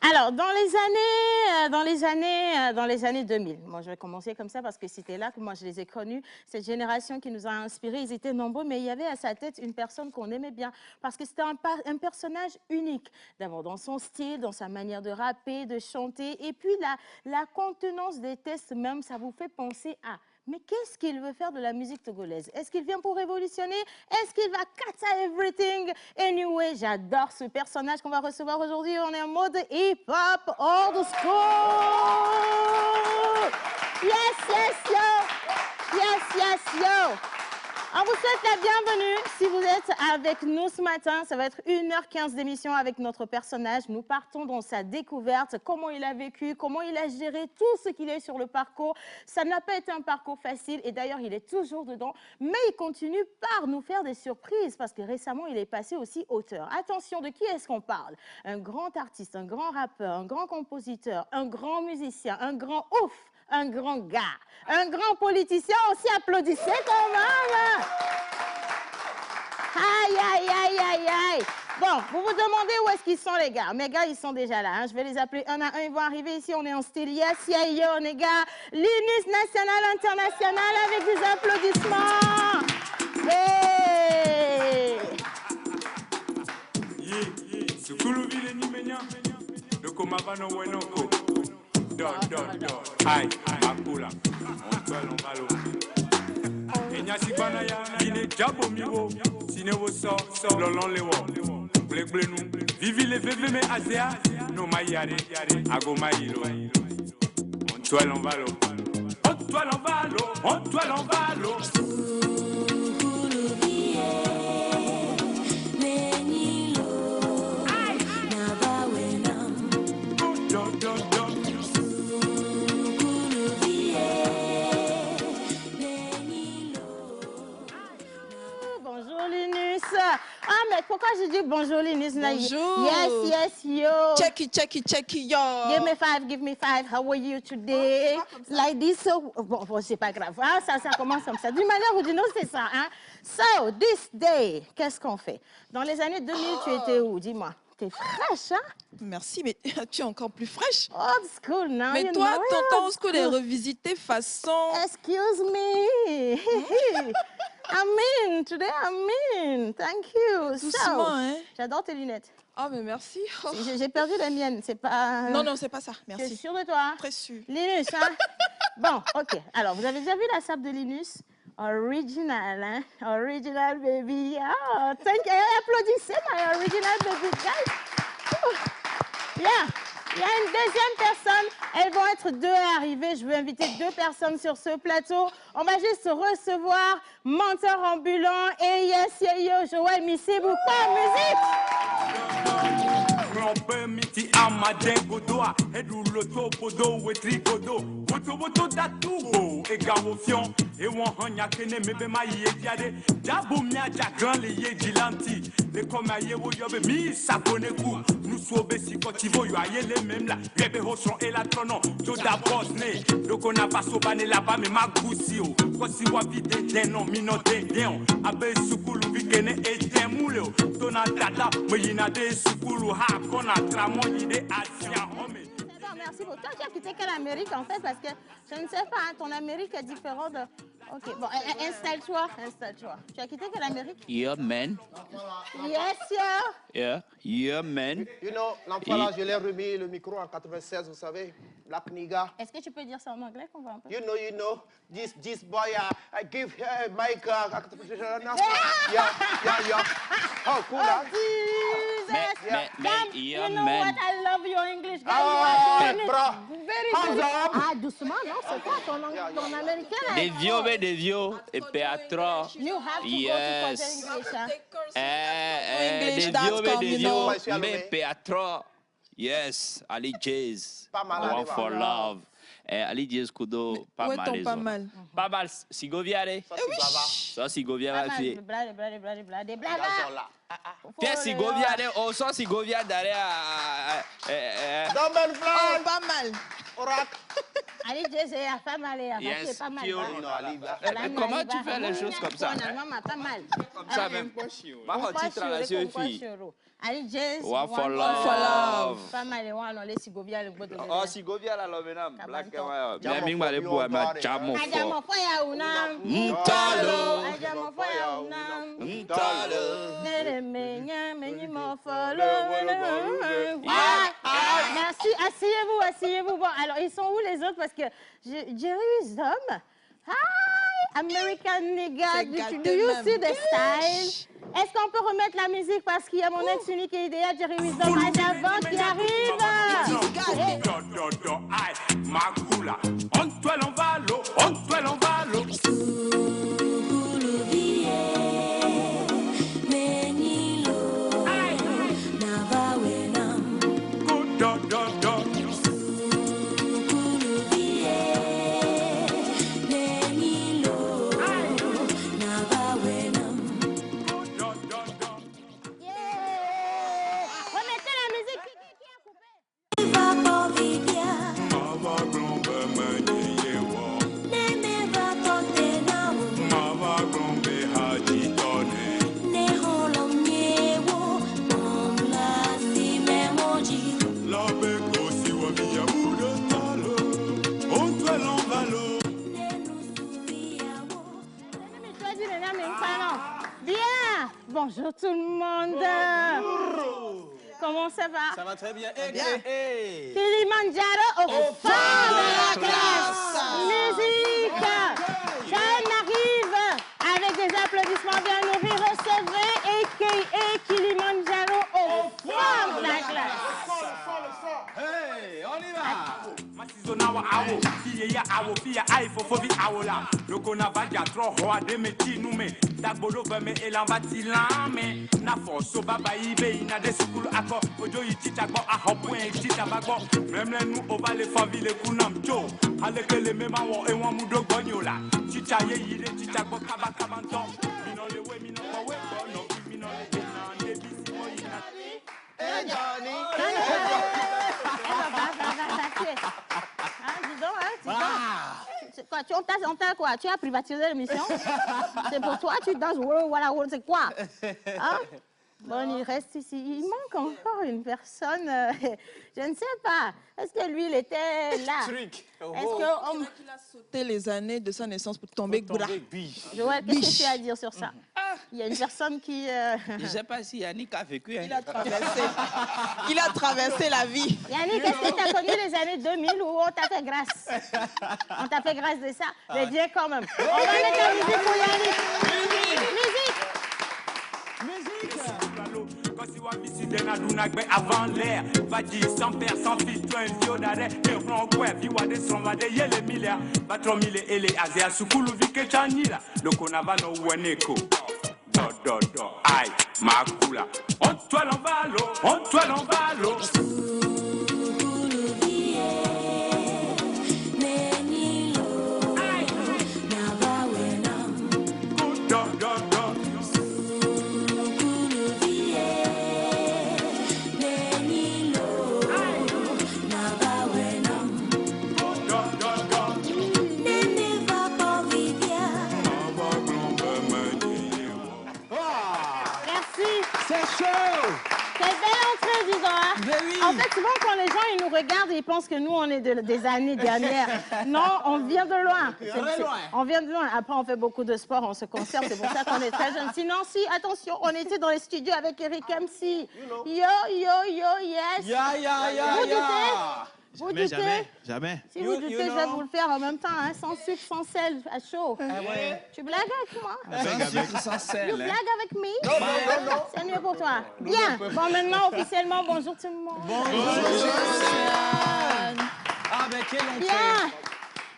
Alors, dans les années 2000, moi je vais commencer comme ça parce que c'était là que moi je les ai connus, cette génération qui nous a inspirés, ils étaient nombreux, mais il y avait à sa tête une personne qu'on aimait bien parce que c'était un personnage unique, d'abord dans son style, dans sa manière de rapper, de chanter, et puis la contenance des textes même, ça vous fait penser à... Mais qu'est-ce qu'il veut faire de la musique togolaise? Est-ce qu'il vient pour révolutionner? Est-ce qu'il va cut everything? Anyway, j'adore ce personnage qu'on va recevoir aujourd'hui. On est en mode hip-hop old school. Yes, yes, yo. Yes, yes, yo. On vous souhaite la bienvenue. Si vous êtes avec nous ce matin, ça va être 1h15 d'émission avec notre personnage. Nous partons dans sa découverte, comment il a vécu, comment il a géré tout ce qu'il est sur le parcours. Ça n'a pas été un parcours facile et d'ailleurs, il est toujours dedans. Mais il continue par nous faire des surprises parce que récemment, il est passé aussi auteur. Attention, de qui est-ce qu'on parle? Un grand artiste, un grand rappeur, un grand compositeur, un grand musicien, un grand ouf. Un grand gars, un grand politicien aussi, applaudissez quand même. Aïe, aïe, aïe, aïe, aïe. Bon, vous vous demandez où est-ce qu'ils sont les gars. Mes gars, ils sont déjà là. Hein. Je vais les appeler un à un. Ils vont arriver ici. On est en style yes, yeah, yo, les gars. L'Inus national, international avec des applaudissements. Hey. Aïe, Makula, Antoine Valo. Enyasi Banaya, Ine Jabo Miwo, Sinewo sort, Lolon Lewo, Bleblenu, Vivi les VV Azea, No Mayare, Agomaïlo, Antoine Valo, Antoine Valo, Antoine Valo. Ah, mais pourquoi je dis bonjour, Linus? Bonjour. Yes, yes, yo. Checky, yo. Give me five. How are you today? Like this. So, bon, c'est pas grave. Hein? Ça commence comme ça. D'une manière ou d'une autre, c'est ça. Hein? So, this day, qu'est-ce qu'on fait? Dans les années 2000, tu étais où? Dis-moi. T'es fraîche, hein? Merci, mais tu es encore plus fraîche. Old school, now. Mais toi, ton temps old school est revisité façon... Excuse me. Today I'm in. Thank you. Doucement, hein? J'adore tes lunettes. Ah, mais merci. Oh. J'ai perdu les miennes, c'est pas... Non, c'est pas ça, merci. Tu es sûre de toi? Hein? Très sûre. Linus, hein? Bon, ok. Alors, vous avez déjà vu la sape de Linus? Original, hein? Original baby. Oh, thank you. Applaudissez, my original baby, guys. Yeah. Il y a une deuxième personne. Elles vont être deux à arriver. Je veux inviter deux personnes sur ce plateau. On va juste recevoir Menteur Ambulant et Yes, yeah, yo, Joël Missibou. Pas musique! Même là, bébé Rochon et la tronon, tout d'abord né. Donc on a pas sobané là-bas, mais ma goussio. Quand si wa vite des noms, minoté bien. Abe sukulu vikene et des mouleux. Tona tata, mais y a des sukulu ha, qu'on a tramoni des Asiens. Merci beaucoup. Toi, tu as quitté quelle Amérique en fait? Parce que je ne sais pas, hein, ton Amérique est différente de... Ok, bon, installe-toi. Tu as quitté quelle Amérique? Yeah, man. Yes, yo. Yeah, man. You know, l'emploi là, je l'ai remis le micro en 96, vous savez. black nigga. Est-ce que tu peux dire ça en anglais qu'on voit un peu? You know, this boy, I give Mike, yeah. Oh, cool, huh? You know what? I love your English, guys. Bro. Very good. Ah, doucement, non, c'est quoi ton américain? Des vieux, et Péatra. You have to go to English, hein? Des vieux, mais Péatra. Yes, Ali Jazz. Pas mal, One for Love. Ali Jazz Kudo, pas mal. Pas mal. Pas mal. Sigoviare. Ça, Sigoviare. Pierre Sigoviare. Oh, ça, Sigoviare derrière. Domaine Oh, pas mal. Oracle. Ali Jazz est pas mal. Yes, pas mal. Comment tu fais les choses comme ça? Pas mal. Comme ça même. Ma petite relation fille. Ali Jazz. One for Love. Pas mal. On les Sigovia le bout de. Oh, Sigovia la lovenam. Black and white. Bien ming male bois ma jamo fo. Ajamo foya una. Ntalo. Ajamo foya una. Ntalo. Nere menya menyi mo follow. Merci. Asseyez-vous. Bon, alors ils sont où les autres? Parce que Jérusalem. Hi, American nigga. Do you see the style? Est-ce qu'on peut remettre la musique parce qu'il y a mon ex unique et idéal, Jerry Wisdom, avant qui arrive? Makula, on toi l'envalo, Bonjour tout le monde. Comment ça va? Ça va très bien. Kilimanjaro au fond de la classe. Musique. Jeanne arrive avec des applaudissements bien nourris. Recevez a.k.a. Kilimanjaro au fond de la classe. Hey, on y va. Masizonawa awo, fiye ya awo, fiye aifo fovi awola. Lokona vaja tro hoa de meti nume. Dagbolo veme elambati lame. Na foso baba ibe ina de sukulu ako. Ojo ichichagbo ahopwe ichitabagbo. Memle nu ova le favi le kunam cho. Aleke le mema wo ewan mudo gonyola. Chicha ye yide chichagbo kaba kabanton. Mino le we mino kwa we bono. Mino le jena ne bisi mo ina. Hey, Johnny. Dis donc. Quoi, on t'a quoi? Tu as privatisé l'émission? C'est pour toi, tu danses, voilà, c'est quoi? Hein? Bon, il reste ici. Il manque encore une personne. Je ne sais pas. Est-ce que lui, il était là? Est-ce que Il a sauté les années de sa naissance pour tomber gras. Joël, qu'est-ce que tu as à dire sur ça? Il y a une personne qui... Je ne sais pas si Yannick a vécu. Il a traversé la vie. Yannick, est-ce que tu as connu les années 2000 où on t'a fait grâce? On t'a fait grâce de ça? Mais bien quand même. On va mettre la musique pour Yannick. Musique! Quand si wa visite na dunagbe avant l'air, va dire sans père, sans fils, toi un vieux d'arrêt, et on quoi, viwa de son va de yele mille, va 3000 ele azia sukulu vike chanila, le konava no weneko. Do, aïe, makula, on toi l'envalo. En fait, souvent, quand les gens ils nous regardent, ils pensent que nous, on est des années dernières. Non, on vient de loin. On vient de loin. Après, on fait beaucoup de sport, on se conserve. C'est pour ça qu'on est très jeunes. Sinon, si, attention, on était dans les studios avec Eric MC. Yo, yes. Vous doutez? Vous doutez? Jamais. Si vous doutez, je vais vous le faire en même temps, hein, sans sucre, sans sel, à chaud. Tu blagues avec moi? Sans sel. Tu blagues avec moi? Non. C'est mieux pour toi. Bien. Bon, maintenant, officiellement, bonjour tout le monde. Bonjour. Ah, ben quelle entrée. Bien.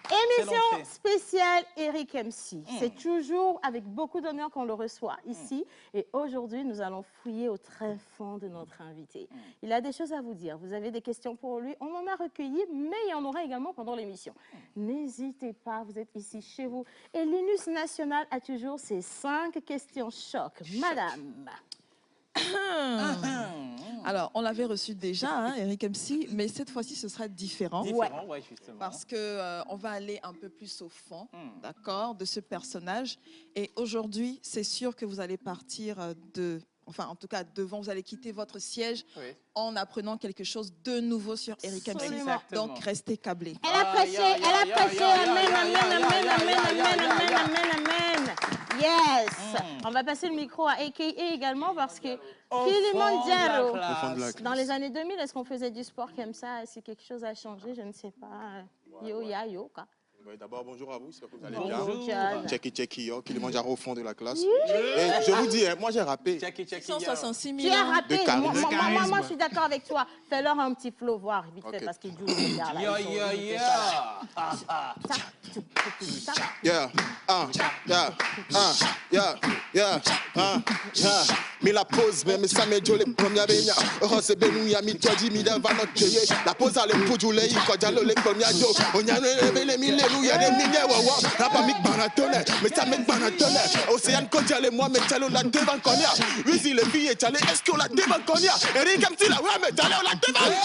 Émission spéciale Eric MC. C'est toujours avec beaucoup d'honneur qu'on le reçoit ici. Et aujourd'hui, nous allons fouiller au très fond de notre invité. Il a des choses à vous dire. Vous avez des questions pour lui. On en a recueilli, mais il y en aura également pendant l'émission. N'hésitez pas, vous êtes ici chez vous. Et l'Inus National a toujours ses 5 questions choc. Madame. Alors, on l'avait reçu déjà, hein, Eric MC, mais cette fois-ci, ce sera différent. Ouais, justement. Parce que on va aller un peu plus au fond, d'accord, de ce personnage. Et aujourd'hui, c'est sûr que vous allez partir en tout cas, vous allez quitter votre siège en apprenant quelque chose de nouveau sur Eric MC. Absolument. Donc, restez câblés. Elle a prêché, amen, amen. Yes. On va passer le micro à AKA également parce que Kilimanjaro, dans les années 2000, est-ce qu'on faisait du sport comme ça? Est-ce que quelque chose a changé? Je ne sais pas. Yo, quoi. D'abord, bonjour à vous, j'espère que vous allez Bonjour, bien. John. Checky, yo, Kilimanjaro au fond de la classe. Et je vous dis, moi j'ai rappé. 166 000 Tu as rappé. De Moi, je suis d'accord avec toi. Fais-leur un petit flow, voir vite fait, parce qu'ils jouent le gars, là. Mais la pause, mais ça m'est jolé, première bénia. Oh, c'est bénou, y'a mis toi, dit, mi d'un vanot, la pause à l'époux, les quand j'allais les premières jo. On y a les mille, il y a des milliers, la pas mis banatone, mais ça met banatone. Océane, quand j'allais, moi, mais t'allais, la devant conia. Oui, si les filles, t'allais, est-ce qu'on la devant conia? Eric, comme si la ouais, mais t'allais, on la devant conia.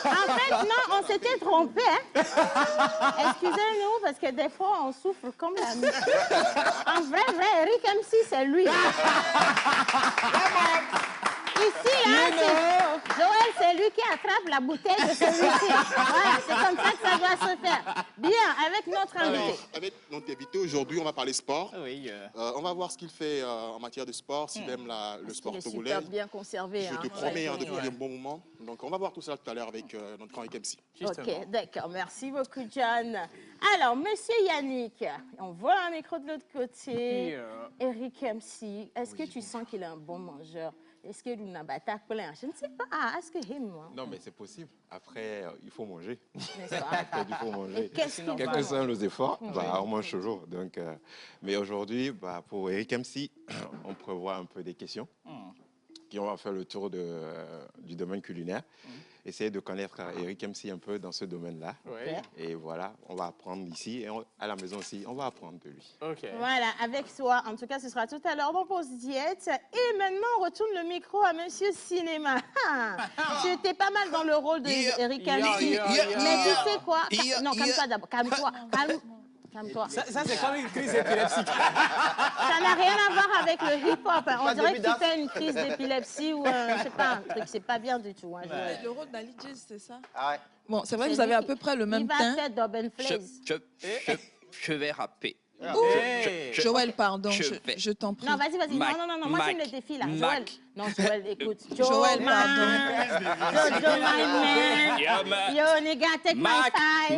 En fait, non, on s'était trompé. Hein? Excusez-nous, parce que des fois, on souffre comme la nuit. En vrai, Eric MC, c'est lui. Ici, hein, Joël, c'est lui qui attrape la bouteille de celui-ci. Voilà, c'est comme ça que ça doit se faire. Bien, avec notre invité. Alors, avec notre invité, aujourd'hui, on va parler sport. Oui. On va voir ce qu'il fait en matière de sport, s'il aime le sport Il est togolais. super bien conservé. Je te promets, depuis un bon moment. Donc, on va voir tout ça tout à l'heure avec notre grand MC. Ok, d'accord. Merci beaucoup, John. Alors, monsieur Yannick, on voit un micro de l'autre côté. Eric MC, est-ce que tu sens qu'il est un bon mangeur? Est-ce que n'a pas plein? Je ne sais pas. Est-ce que moi? Non, mais c'est possible. Après, il faut manger. N'est-ce pas? Après, il faut manger. Qu'est-ce qu'il Quels que soient nos efforts, on mange toujours. Donc, mais aujourd'hui, pour Eric MC, on prévoit un peu des questions qui on va faire le tour du domaine culinaire. Essayer de connaître Eric MC un peu dans ce domaine-là. Et voilà, on va apprendre ici et à la maison aussi, on va apprendre de lui. Voilà, avec toi. En tout cas, ce sera tout à l'heure dans Pause Diète. Et maintenant, on retourne le micro à Monsieur Cinéma. Tu étais pas mal dans le rôle de Eric MC. Mais tu sais quoi? Non, calme-toi d'abord. Calme-toi. Calme-toi. Ça c'est comme une crise épileptique. Ça n'a rien à voir avec le hip-hop. Hein. On dirait que tu fais une crise d'épilepsie ou je sais pas, un truc. C'est pas bien du tout. Hein, Le rôle d'Ali Jazz, c'est ça? Ah ouais. Bon, c'est vrai que vous avez à peu près le même teint. Il va faire Double Flaze. Je vais rapper. Joël, pardon, je t'en prie. Non, vas-y. Non, moi j'aime les défis là. Joël. Non, Joël, écoute. Joël, pardon. Jojo, my man. Yo, nigga, take my five.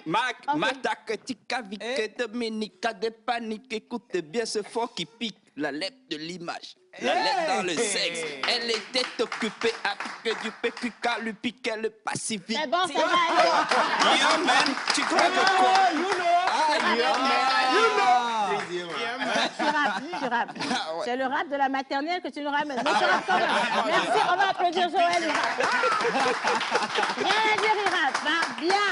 Mac, tactica, vique, Dominica, de panique, écoute bien ce fort qui pique la lettre de l'image. La lettre dans le sexe, elle était occupée à piquer du PQK, lui piquait le Pacifique. C'est bon, ça va aller. Yo, man, tu crois que quoi? Tu rappes. C'est le rap de la maternelle que tu nous ramènes. Mais tu rappes quand même. Merci, on va applaudir Joël. Il rappe. Bien à dire, il rappe. Hein? Bien.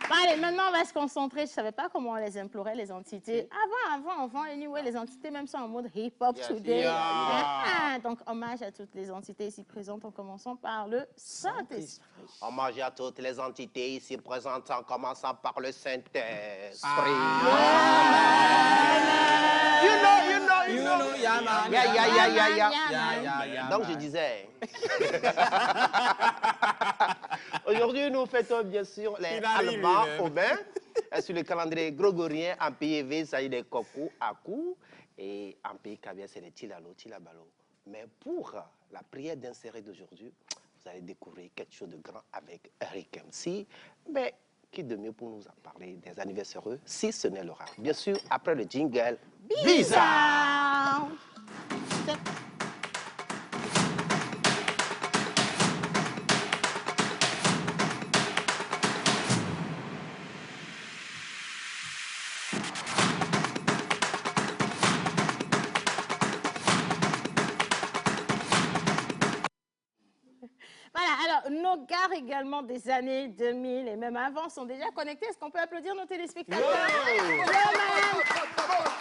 Bon, allez, maintenant, on va se concentrer. Je ne savais pas comment on les implorait, les entités. Avant, anyway, les entités même sont en mode hip-hop today. Donc, hommage à toutes les entités ici présentes, en commençant par le Saint-Esprit. Hommage à toutes les entités ici présentes, en commençant par le Saint-Esprit. You know, yeah, man. Yeah. Donc je disais. Aujourd'hui, nous fêtons bien sûr les Allemands au bain. Sur le calendrier grégorien, en pays V, ça y est des cocos à cou. Et en pays caviar, c'est les tilalo, tilabalo. Mais pour la prière d'insérer d'aujourd'hui, vous allez découvrir quelque chose de grand avec Eric MC. Mais qui de mieux pour nous en parler des anniversaires si ce n'est Laura. Bien sûr, après le jingle, bizarre. Voilà, alors nos gars également des années 2000 et même avant sont déjà connectés. Est-ce qu'on peut applaudir nos téléspectateurs? Yeah, man.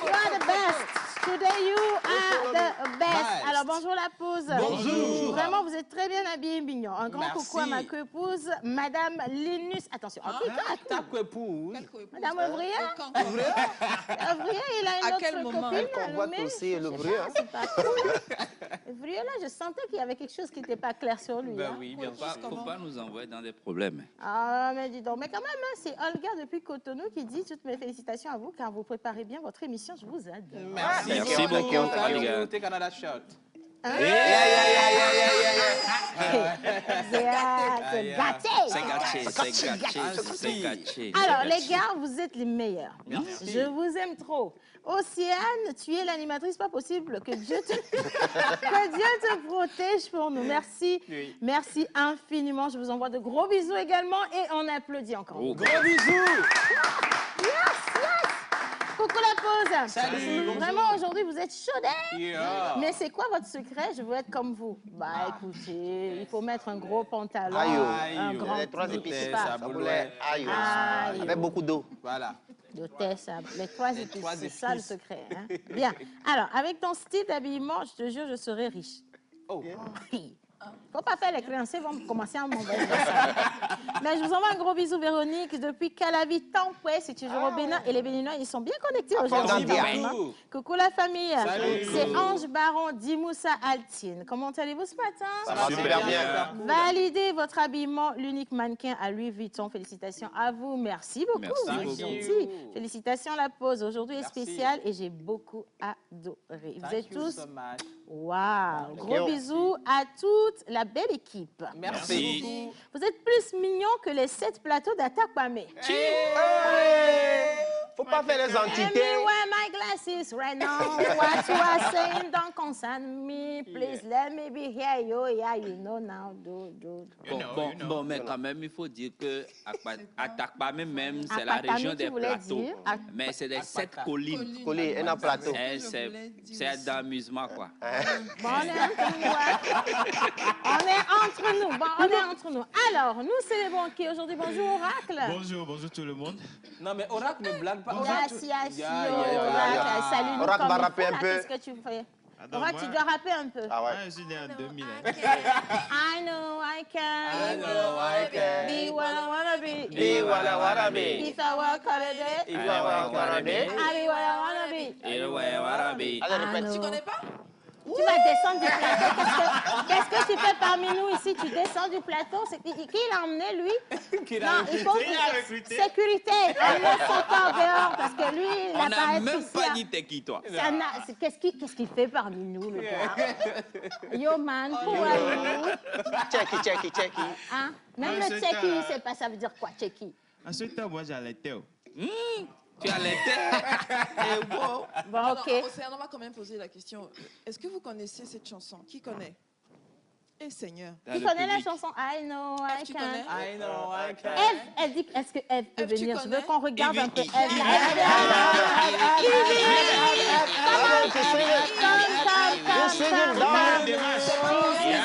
You are the best. Today you are the best. Alors bonjour la pause. Bonjour. Vraiment, vous êtes très bien habillés, mignon. Un grand Merci. coucou à ma coépouse, Madame Linus. Attention, Ta coépouse. Madame Ouvrier. Quand Ouvrier, il a une À autre quel moment? copine. On voit mais aussi je sais l'ouvrier. pas, c'est pas cool. Ouvrier, là, je sentais qu'il y avait quelque chose qui n'était pas clair sur lui. Ben hein. oui, bien sûr. Faut pas nous envoyer dans des problèmes. Ah, mais dis donc. Mais quand même, hein, c'est Olga depuis Cotonou qui dit toutes mes félicitations à vous car vous préparez bien votre émission. Je vous adore. Merci. Merci beaucoup. Thank you. Take another shot. C'est gâté. C'est gâché. Alors, les gars, vous êtes les meilleurs. Merci. Je vous aime trop. Océane, tu es l'animatrice, pas possible. Que Dieu te protège pour nous. Merci. Oui. Merci infiniment. Je vous envoie de gros bisous également et on applaudit encore. Gros bisous. Coucou la pause. Salut, bonjour. Vraiment, aujourd'hui, vous êtes chaudés. Yeah. Mais c'est quoi votre secret? Je veux être comme vous. Bah, écoutez, il faut mettre un gros pantalon, Aïe, un grand les trois petit épices, pas. ça ça voulait aïe. Aïe. Avec beaucoup d'eau. Voilà. De thé, ça. Les trois épices, trois c'est ça le épices. secret. Hein? Bien. Alors, avec ton style d'habillement, je te jure, je serai riche. Oh. Faut pas faire les créanciers, vont commencer à m'envoyer. Mais je vous envoie un gros bisou, Véronique, depuis Calavi, Tampoué, c'est toujours au Bénin. Et les Béninois, ils sont bien connectés aujourd'hui. Merci Vraiment. beaucoup. Coucou la famille. Salut. C'est Ange Baron Dimoussa Altine. Comment allez-vous ce matin? Ça va super bien. Validez votre habillement, l'unique mannequin à Louis Vuitton. Félicitations à vous. Merci beaucoup. Merci vous êtes beaucoup. gentils. Félicitations la pause. Aujourd'hui est Merci. spéciale et j'ai beaucoup adoré. Vous êtes Thank you tous... so much. Waouh! Gros you. bisous à toute la belle équipe. Merci beaucoup. Vous êtes plus mignons que les 7 plateaux d'Attaque Pamé. Faut pas faire les Let entités. me wear my glasses right now. What you are saying don't concern me. Please let me be here. Yo, yeah, you know now. Bon, mais quand même, il faut dire que Atakpa même, c'est la Akpatami, région tu des voulais plateaux. dire? Mais c'est des 7 collines. Collé, un plateau. C'est d'amusement, quoi. Bon, on est entre nous. Hein. On est entre nous. Bon, on est entre nous. Alors, nous célébrons qui aujourd'hui? Bonjour, Oracle. Bonjour tout le monde. Non, mais Oracle ne blague pas. Yes, yes, yo, Yeah. Oracle. Salut-nous Oracle comme va il rapper faut, un là. peu. Qu'est-ce que tu fais? Attends, Oracle, moi- tu dois rapper un peu. Ah ouais. Je suis né en 2000. I know I can. I know I can. Be what I wanna be. Be what I wanna be. If I work holiday. If I work holiday. I be what I wanna be. Allez, répète. Tu connais pas? Tu vas descendre du plateau. Qu'est-ce que tu fais parmi nous ici? Tu descends du plateau. Qui l'a emmené, lui? Qui Non, l'a il faut Qui l'a recruté? sécurité. Emmenez son corps dehors parce que lui, il On n'a pas n'a être même ici, pas hein. dit t'es qui, toi. Qu'est-ce qu'il fait parmi nous, le gars? Yo, man, who are you? Checky. Hein? Même Ah, le c'est Tchéki, ça. il ne sait pas ça veut dire quoi, Tchéki. En ce temps, moi, j'allaitais. Tu as l'été. Bon, Alors, ok. Océane, on va quand même poser la question. Est-ce que vous connaissez cette chanson? Qui connaît? Eh Seigneur. Tu connais la chanson I know I tu can? connais? I know I can. Eve, elle dit, est-ce que Eve peut Eve, tu venir? Je veux connais? qu'on regarde un peu Eve. Ah, tu sais, you sing it down.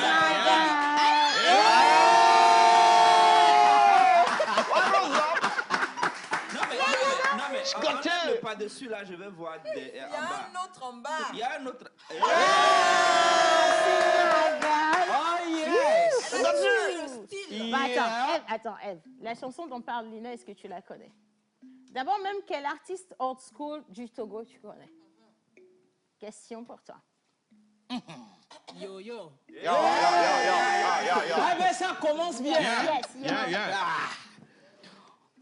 Non, mais on ne pas dessus, là, je vais voir en Il y a bas. un autre en bas. Il y a un autre. Oh yes. Le style. Bah, attends, Eve, la chanson dont parle Lina, est-ce que tu la connais? D'abord, même quel artiste old school du Togo tu connais? Question pour toi. Yo, yo. Yo, yo, yo, yo, yo, yo. Ah, mais ça commence bien. Yes, yo.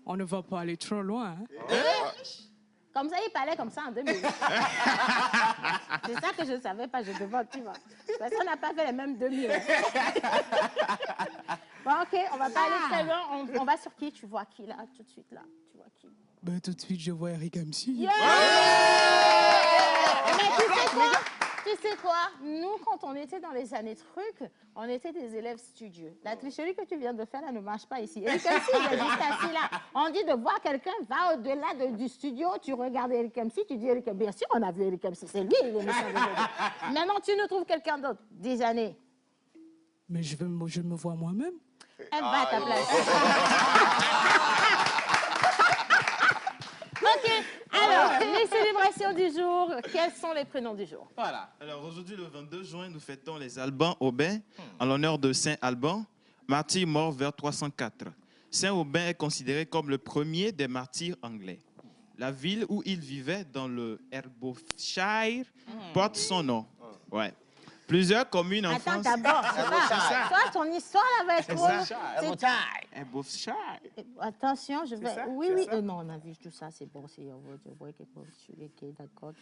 On ne va pas aller trop loin. Hein? Comme ça, il parlait comme ça en 2000. C'est ça que je ne savais pas, je devais, tu vois. Parce qu'on n'a pas fait les mêmes 2000. Bon, OK, on va pas aller très loin. On va sur qui? Tu vois qui, là, tout de suite, là? Tu vois qui? Ben, tout de suite, je vois Eric MC. Yeah! Mais tu sais quoi? Nous, quand on était dans les années trucs, on était des élèves studieux. La tricherie que tu viens de faire, là, ne marche pas ici. Eric MC, il est juste assis là. On dit de voir quelqu'un, va au-delà du studio, tu regardes Eric MC, tu dis Eric MC. Bien sûr, on a vu Eric MC, c'est lui, il est méchant. Maintenant, tu nous trouves quelqu'un d'autre, des années. Mais je me vois moi-même. Elle va à ta place. OK. Alors, les célébrations du jour, quels sont les prénoms du jour? Voilà. Alors aujourd'hui, le 22 juin, nous fêtons les Albans Aubin en l'honneur de Saint Alban, martyr mort vers 304. Saint Aubin est considéré comme le premier des martyrs anglais. La ville où il vivait, dans le Hertfordshire, porte son nom. Ouais. Plusieurs communes en France. Attends, d'abord, toi, ton histoire là va être trop... Hertfordshire. Attention, je vais... ça? Oui, C'est oui. ça? Non, on a vu tout ça, c'est bon. C'est OK, d'accord.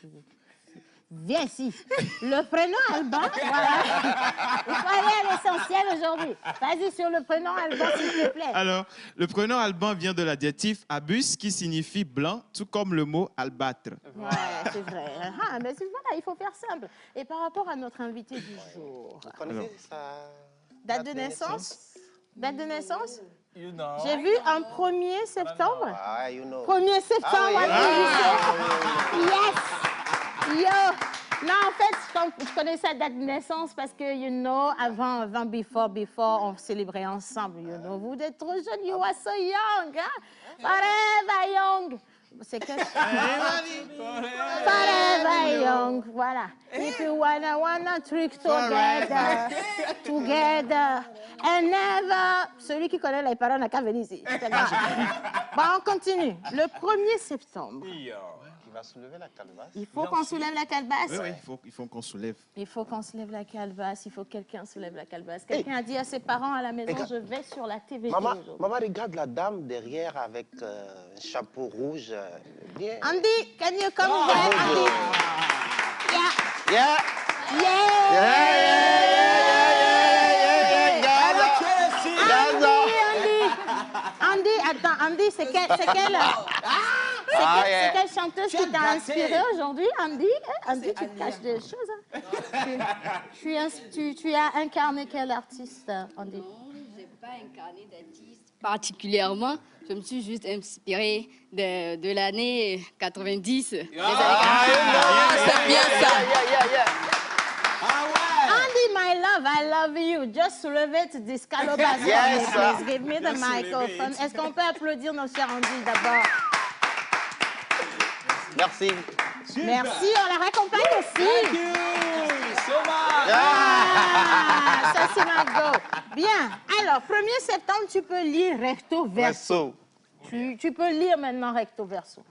Viens ici. Le prénom Alban, voilà. Il faut aller à l'essentiel aujourd'hui. Vas-y sur le prénom Alban, s'il te plaît. Alors, le prénom Alban vient de l'adjectif abus qui signifie blanc, tout comme le mot albâtre. Ouais, c'est vrai. Ah, mais voilà, il faut faire simple. Et par rapport à notre invité du jour, Vous connaissez ça? date de naissance? Date de naissance? You know. J'ai vu un 1er septembre. Ah, you know. 1er septembre, Ah oui. Yes! Yo! Non, en fait, je connais sa date de naissance parce que, you know, avant, before, on célébrait ensemble, you know. Vous êtes trop jeune, you are so young, hein? Forever young. C'est que... Forever young, voilà. If you wanna trick together, and never... Celui qui connaît les paroles n'a qu'à venir ici. Bon, on continue. Le 1er septembre. Qui va soulever la calebasse? Il faut qu'on soulève la calebasse. Oui, il faut qu'on soulève. Il faut qu'on soulève la calebasse. Il faut que quelqu'un soulève la calebasse. Quelqu'un a dit à ses parents à la maison, je vais sur la TV. Maman, regarde la dame derrière avec un chapeau rouge. Bien. Andy, can you come here, Andy? Yeah. Yeah. Andy, attends, Andy, c'est quelle chanteuse qui t'a inspiré aujourd'hui, Andy? Andy, tu caches des choses. Hein? Tu as incarné quel artiste, Andy? Non, je n'ai pas incarné d'artiste particulièrement. Je me suis juste inspirée de l'année 90. C'est bien ça. Andy, my love, I love you. Just soulevez this calebasse. Yes, please give me the microphone. Est-ce qu'on peut applaudir nos chers Andy d'abord? Merci. Merci, on la raccompagne aussi. Thank you so much. Ah, ça c'est ma go. Bien, alors, 1er septembre, tu peux lire recto verso. Tu peux lire maintenant recto verso.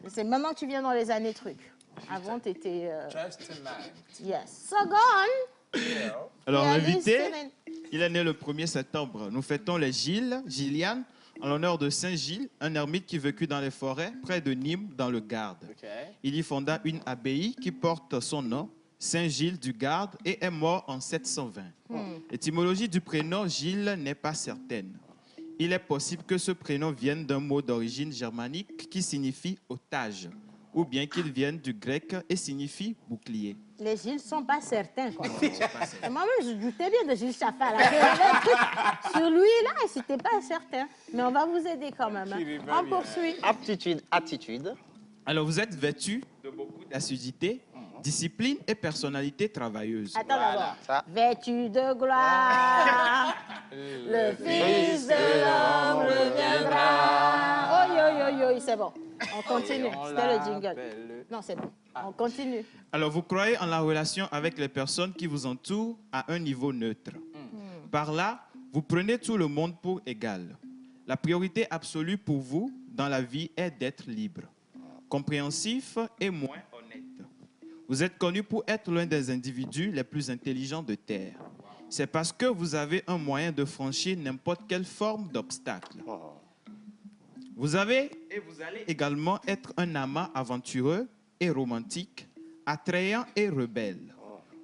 C'est maintenant que tu viens dans les années trucs. Avant, tu étais... Yes. So go on. Alors, Yeah, l'invité, listen. il est né le 1er septembre. Nous fêtons les Gillian, en l'honneur de Saint Gilles, un ermite qui vécut dans les forêts près de Nîmes, dans le Gard. Il y fonda une abbaye qui porte son nom, Saint Gilles du Gard, et est mort en 720. L'étymologie du prénom Gilles n'est pas certaine. Il est possible que ce prénom vienne d'un mot d'origine germanique qui signifie otage, ou bien qu'il vienne du grec et signifie bouclier. Les Gilles ne sont pas certains. Moi-même, je doutais bien de Gilles Chaffal. Il y avait un truc sur lui, là, et c'était pas certain. Mais on va vous aider quand même. Hein. On poursuit. Attitude. Alors, vous êtes vêtu de beaucoup d'assiduité, discipline et personnalité travailleuse. Attends d'abord. Vêtu de gloire, le Fils de l'homme reviendra. Oh, yo, c'est bon. On continue. C'était le jingle. Non, c'est bon. On continue. Alors, vous croyez en la relation avec les personnes qui vous entourent à un niveau neutre. Par là, vous prenez tout le monde pour égal. La priorité absolue pour vous dans la vie est d'être libre, compréhensif et moins honnête. Vous êtes connu pour être l'un des individus les plus intelligents de Terre. C'est parce que vous avez un moyen de franchir n'importe quelle forme d'obstacle. Vous allez également être un amant aventureux et romantique, attrayant et rebelle.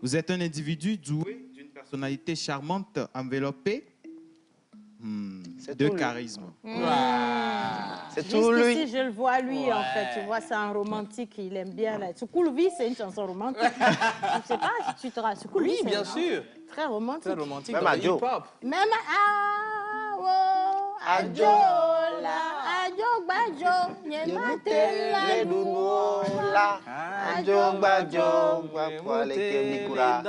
Vous êtes un individu doué d'une personnalité charmante enveloppée de charisme. C'est tout lui. Ici, je le vois lui, en fait. Tu vois, c'est un romantique, il aime bien. Soukoulvi, c'est une chanson romantique. Je ne sais pas si tu te rappelles. Oui, bien sûr. Très romantique. Très romantique. Même dans à le Joe. hip-hop. Même Adjola, Adjogbajo, Nyematela Dunola, Adjogbajo, Vakwaleke Mikura.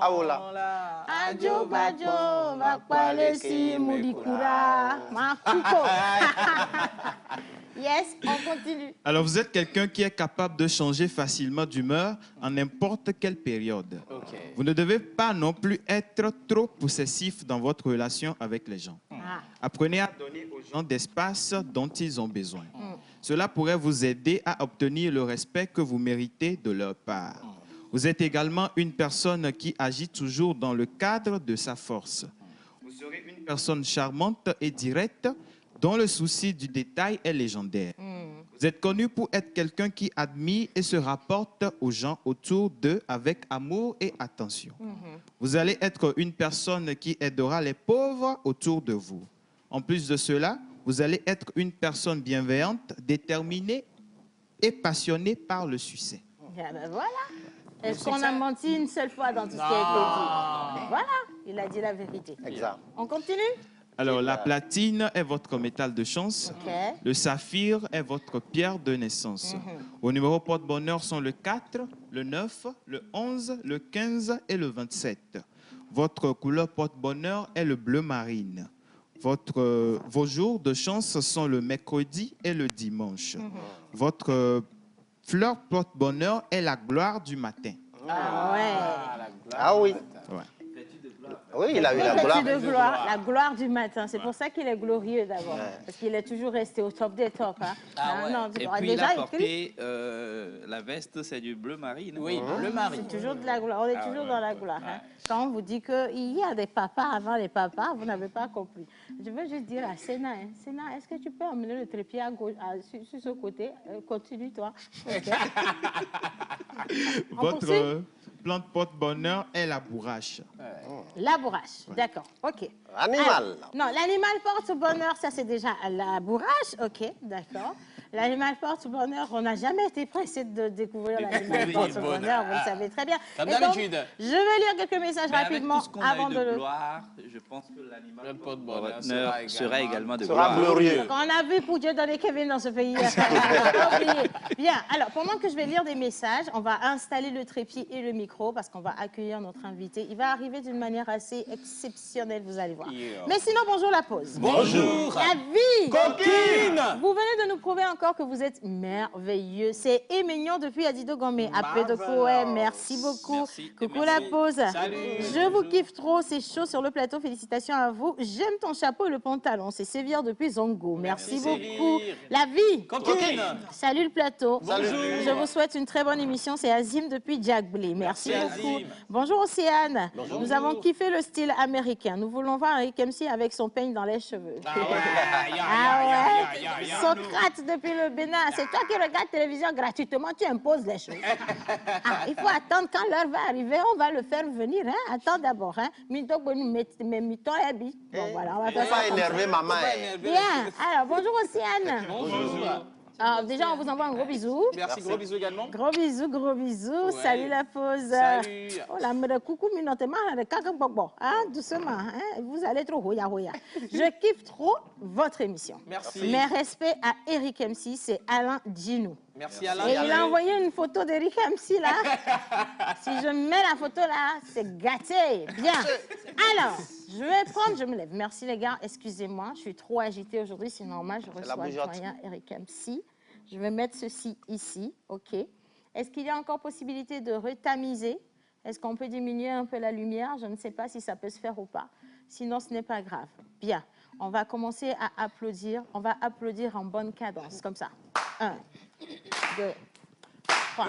Aola. Adjogbajo, Vakwalesi Mudikura. Makuko. Yes, on continue. Alors, vous êtes quelqu'un qui est capable de changer facilement d'humeur en n'importe quelle période. Okay. Vous ne devez pas non plus être trop possessif dans votre relation avec les gens. Apprenez à donner aux gens d'espace dont ils ont besoin. Cela pourrait vous aider à obtenir le respect que vous méritez de leur part. Vous êtes également une personne qui agit toujours dans le cadre de sa force. Vous serez une personne charmante et directe dont le souci du détail est légendaire. Vous êtes connu pour être quelqu'un qui admire et se rapporte aux gens autour d'eux avec amour et attention. Vous allez être une personne qui aidera les pauvres autour de vous. En plus de cela, vous allez être une personne bienveillante, déterminée et passionnée par le succès. Ah ben voilà. Est-ce qu'on a menti une seule fois dans tout ce qui a été dit? Voilà, il a dit la vérité. Exact. On continue? Alors, la platine est votre métal de chance. Le saphir est votre pierre de naissance. Vos numéros porte-bonheur sont le 4, le 9, le 11, le 15 et le 27. Votre couleur porte-bonheur est le bleu marine. Vos jours de chance sont le mercredi et le dimanche. Votre fleur porte-bonheur est la gloire du matin. Ah ouais. Ah oui. Ouais. Oui, il a eu la gloire. De gloire, la gloire du matin. C'est pour ça qu'il est glorieux d'abord. Parce qu'il est toujours resté au top des tops. Hein. Ah ouais. Non, et puis il a porté la veste, c'est du bleu marine. Oui, bleu marine. C'est toujours de la gloire. On est toujours dans la gloire. Hein. Quand on vous dit qu'il y a des papas avant les papas, vous n'avez pas compris. Je veux juste dire à Sénat, Sénat, est-ce que tu peux emmener le trépied à gauche, sur ce côté? Continue, toi. Okay. Votre plante porte-bonheur est la bourrache. La bourrache, d'accord, ok. Animal. Non, l'animal porte-bonheur, ça c'est déjà la bourrache, ok, d'accord. L'animal porte-bonheur, on n'a jamais été pressé de découvrir l'animal porte-bonheur, vous le savez très bien. Comme d'habitude. Je vais lire quelques messages rapidement avant de le... gloire, je pense que l'animal porte-bonheur sera également de sera gloire. glorieux. Donc, on a vu pour Dieu donner Kevin dans ce pays. Bien, alors pendant que je vais lire des messages, on va installer le trépied et le micro parce qu'on va accueillir notre invité. Il va arriver d'une manière assez exceptionnelle, vous allez voir. Mais sinon, bonjour la pause. Bonjour. La vie. Coquine. Vous venez de nous prouver encore que vous êtes merveilleux. C'est Emignon depuis Adido Gomé. Appel de Coé, merci beaucoup. Merci. Coucou la pause. Salut. Je vous kiffe trop, c'est chaud sur le plateau. Félicitations à vous. J'aime ton chapeau et le pantalon. C'est Sévir depuis Zongo. Merci beaucoup. Sévir. La vie. Coquine. Salut le plateau. Bonjour. Je vous souhaite une très bonne émission. C'est Azim depuis Djagblé. Merci beaucoup. Azim. Bonjour Océane. Bonjour. Nous avons kiffé le style américain. Nous voulons voir Eric MC avec son peigne dans les cheveux. Socrate depuis le Bénin. C'est toi qui regardes télévision gratuitement. Tu imposes les choses. Il faut attendre quand l'heure va arriver. On va le faire venir. Hein? Attends d'abord. Hein? Bon, voilà, on va faire ça. Pas énerver maman. Bien. Alors, bonjour Océane. Bonjour. Alors, déjà, on vous envoie un gros bisou. Merci, gros bisous également. Gros bisous, gros bisous. Ouais. Salut la pause. Salut. Oh là, mais coucou, minotement, hein, doucement. Hein, vous allez trop hoya hoya. Je kiffe trop votre émission. Merci. Mes respects à Eric MC, c'est Alain Ginou. Merci Alain. Et il a envoyé une photo d'Eric MC là. Si je mets la photo là, c'est gâté. Bien. Alors, je vais prendre, je me lève. Merci les gars, excusez-moi, je suis trop agitée aujourd'hui, c'est normal, je reçois le doyen Eric MC. Je vais mettre ceci ici, ok. Est-ce qu'il y a encore possibilité de retamiser? Est-ce qu'on peut diminuer un peu la lumière? Je ne sais pas si ça peut se faire ou pas. Sinon, ce n'est pas grave. Bien, on va commencer à applaudir. On va applaudir en bonne cadence, comme ça. 1, 2, 3,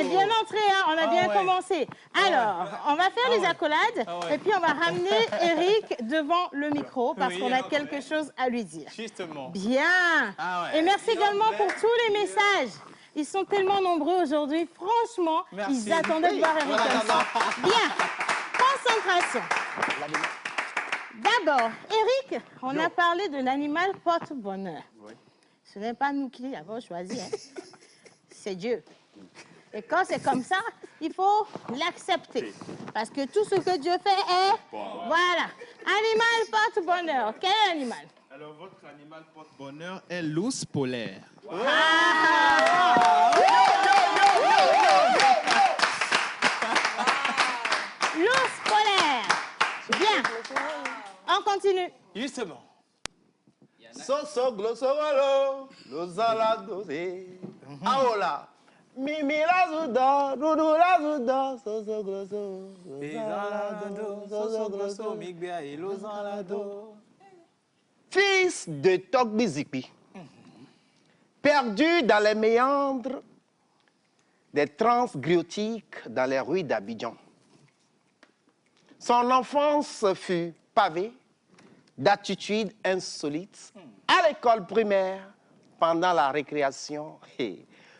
C'est bien entré, hein, on a bien commencé. Alors, on va faire les accolades et puis on va ramener Eric devant le micro parce qu'on a quelque chose à lui dire. Justement. Bien. Et merci également pour tous les messages. Ils sont tellement nombreux aujourd'hui. Franchement, ils attendaient de voir Eric comme ça. Bien. Concentration. D'abord, Eric, on a parlé de l'animal porte-bonheur. Ce n'est pas nous qui l'avons choisi, hein. C'est Dieu. Et quand c'est comme ça, il faut l'accepter. Parce que tout ce que Dieu fait est... Voilà. Animal porte-bonheur. Quel animal? Alors, votre animal porte-bonheur est l'ours polaire. L'ours polaire. Bien. On continue. Justement. Soso glosowalo, lozala dosé. Aola. Mimi la zouda, doudou la zouda, soso gloso. Fils de Togbi Zikpi, perdu dans les méandres des transes griotiques dans les rues d'Abidjan. Son enfance fut pavée d'attitudes insolites. À l'école primaire, pendant la récréation,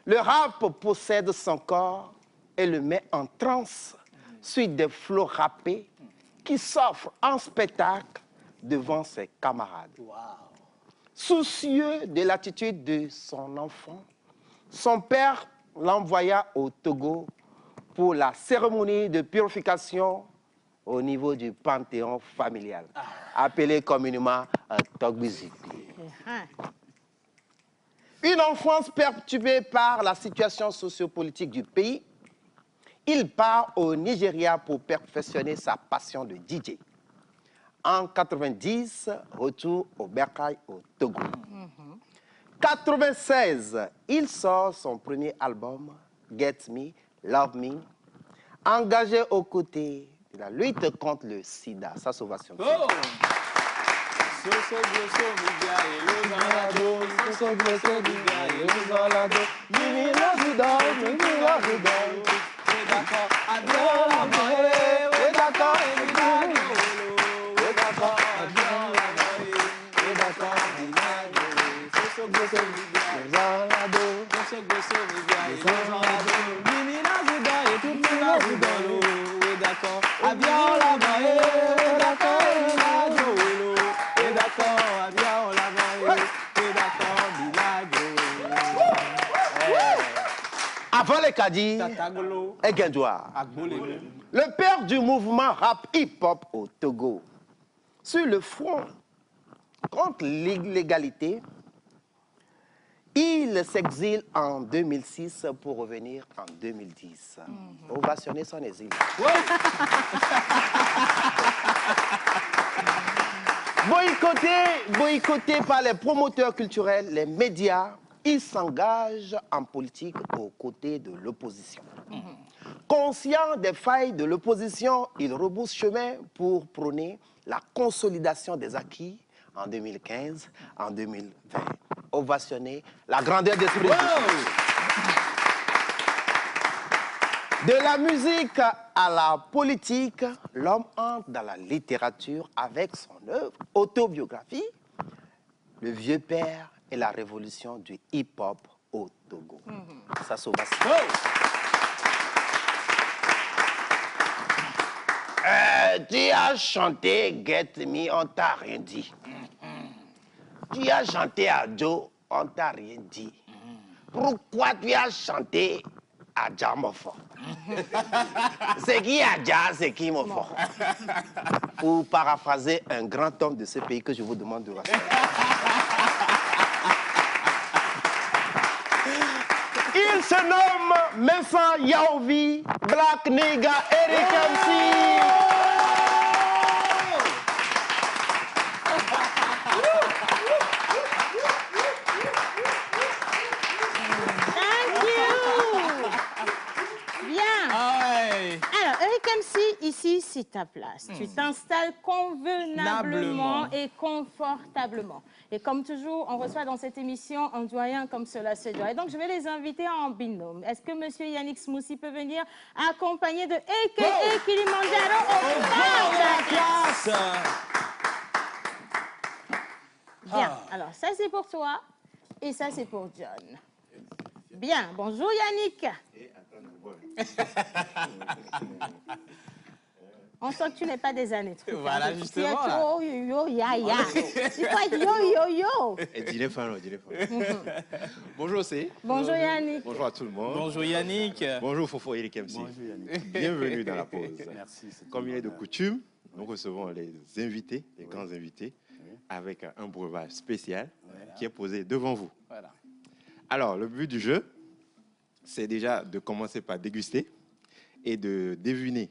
le rap possède son corps et le met en transe, suite des flots rappés qui s'offrent en spectacle devant ses camarades. Soucieux de l'attitude de son enfant, son père l'envoya au Togo pour la cérémonie de purification au niveau du panthéon familial, appelé communément Togbi Zikpi. Une enfance perturbée par la situation sociopolitique du pays, il part au Nigeria pour perfectionner sa passion de DJ. En 90, retour au Bercail au Togo. 96, il sort son premier album, Get Me, Love Me, engagé aux côtés de la lutte contre le sida. Ça, c'est ovation. Avant les Kadi et Gendouar, le père du mouvement rap hip-hop au Togo, sur le front contre l'illégalité, il s'exile en 2006 pour revenir en 2010. Ovationner son exil. Boycotté par les promoteurs culturels, les médias, il s'engage en politique aux côtés de l'opposition. Conscient des failles de l'opposition, il rebrousse chemin pour prôner la consolidation des acquis en 2015, en 2020. Ovationner la grandeur d'esprit. De la musique à la politique, l'homme entre dans la littérature avec son œuvre autobiographie, Le Vieux Père et la révolution du hip-hop au Togo. Ça s'ovation. Tu as chanté Get Me, on t'a rien dit. Tu as chanté à Joe, on t'a rien dit. Pourquoi tu as chanté à Jamofo? C'est qui Adja, c'est qui Mofo? Pour paraphraser un grand homme de ce pays que je vous demande de rassurer. Il se nomme Mensah Yaovi, Black Nigga, Eric MC. assis sur ta place. Tu t'installes convenablement et confortablement. Et comme toujours, on reçoit dans cette émission un doyen comme cela se doit. Et donc, je vais les inviter en binôme. Est-ce que M. Yannick Smoussi peut venir accompagné de a.k.a. Kilimanjaro au fond de la classe? Bien, alors ça c'est pour toi et ça c'est pour John. Bien, bonjour Yannick. On sent que tu n'es pas des années trop. Voilà, justement. Tu es trop yo-yo, ya-ya. Il faut être yo-yo-yo. Dis-les fan, dis-les fan. Bonjour, c'est. Bonjour Yannick. Bonjour à tout le monde. Bonjour Yannick. Bonjour Fofo et Eric MC. Bonjour Yannick. Bienvenue dans la pause. Merci. Comme il est de coutume, nous recevons les invités, les grands invités, avec un breuvage spécial qui est posé devant vous. Voilà. Alors, le but du jeu, c'est déjà de commencer par déguster et de deviner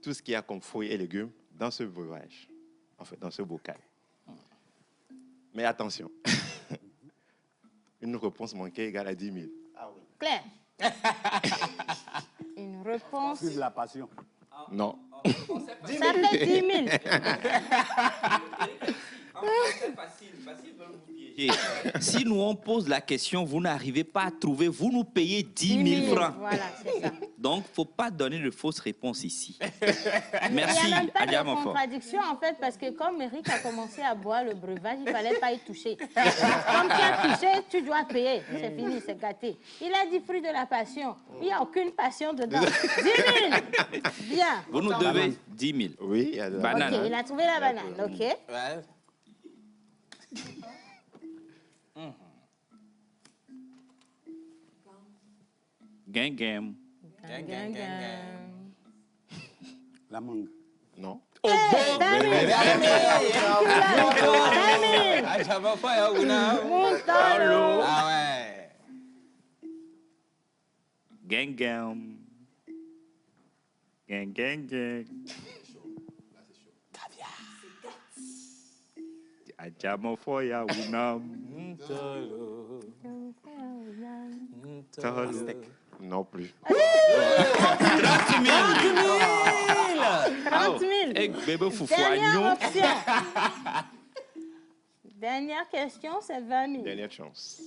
tout ce qu'il y a comme fruits et légumes dans ce breuvage, en fait, dans ce bocal. Mais attention, une réponse manquée égale à 10 000. Ah oui. Claire. Une réponse. Plus de la passion. Non. Ça fait 10 000. Facile, veulent vous piéger. Si nous on pose la question, vous n'arrivez pas à trouver, vous nous payez 10 000 francs. Voilà, c'est ça. Donc, il ne faut pas donner de fausses réponses ici. Il Merci, n'y a même pas Adia de Montfort. contradiction en fait, parce que comme Eric a commencé à boire le breuvage, il ne fallait pas y toucher. Comme tu as touché, tu dois payer. C'est fini, c'est gâté. Il a dit fruit de la passion. Il n'y a aucune passion dedans. 10 000. Bien. Vous nous devez 10 000. Oui, il y a de la banane. Ok, il a trouvé la banane. Ok. Ouais. Gang, gang. Gang, gang, gang. La mangue. Non. Oh, bon. 20 000. 20 000. Ah, j'avais pas una. Montalo. Ah ouais. Gang, gang. Gang, gang, gang. Adia Montfort, ya una. Non plus. 30 000. 30 000. Eh, bébé foufou, Dernière agneau. option. Dernière question, c'est 20 000. Dernière chance.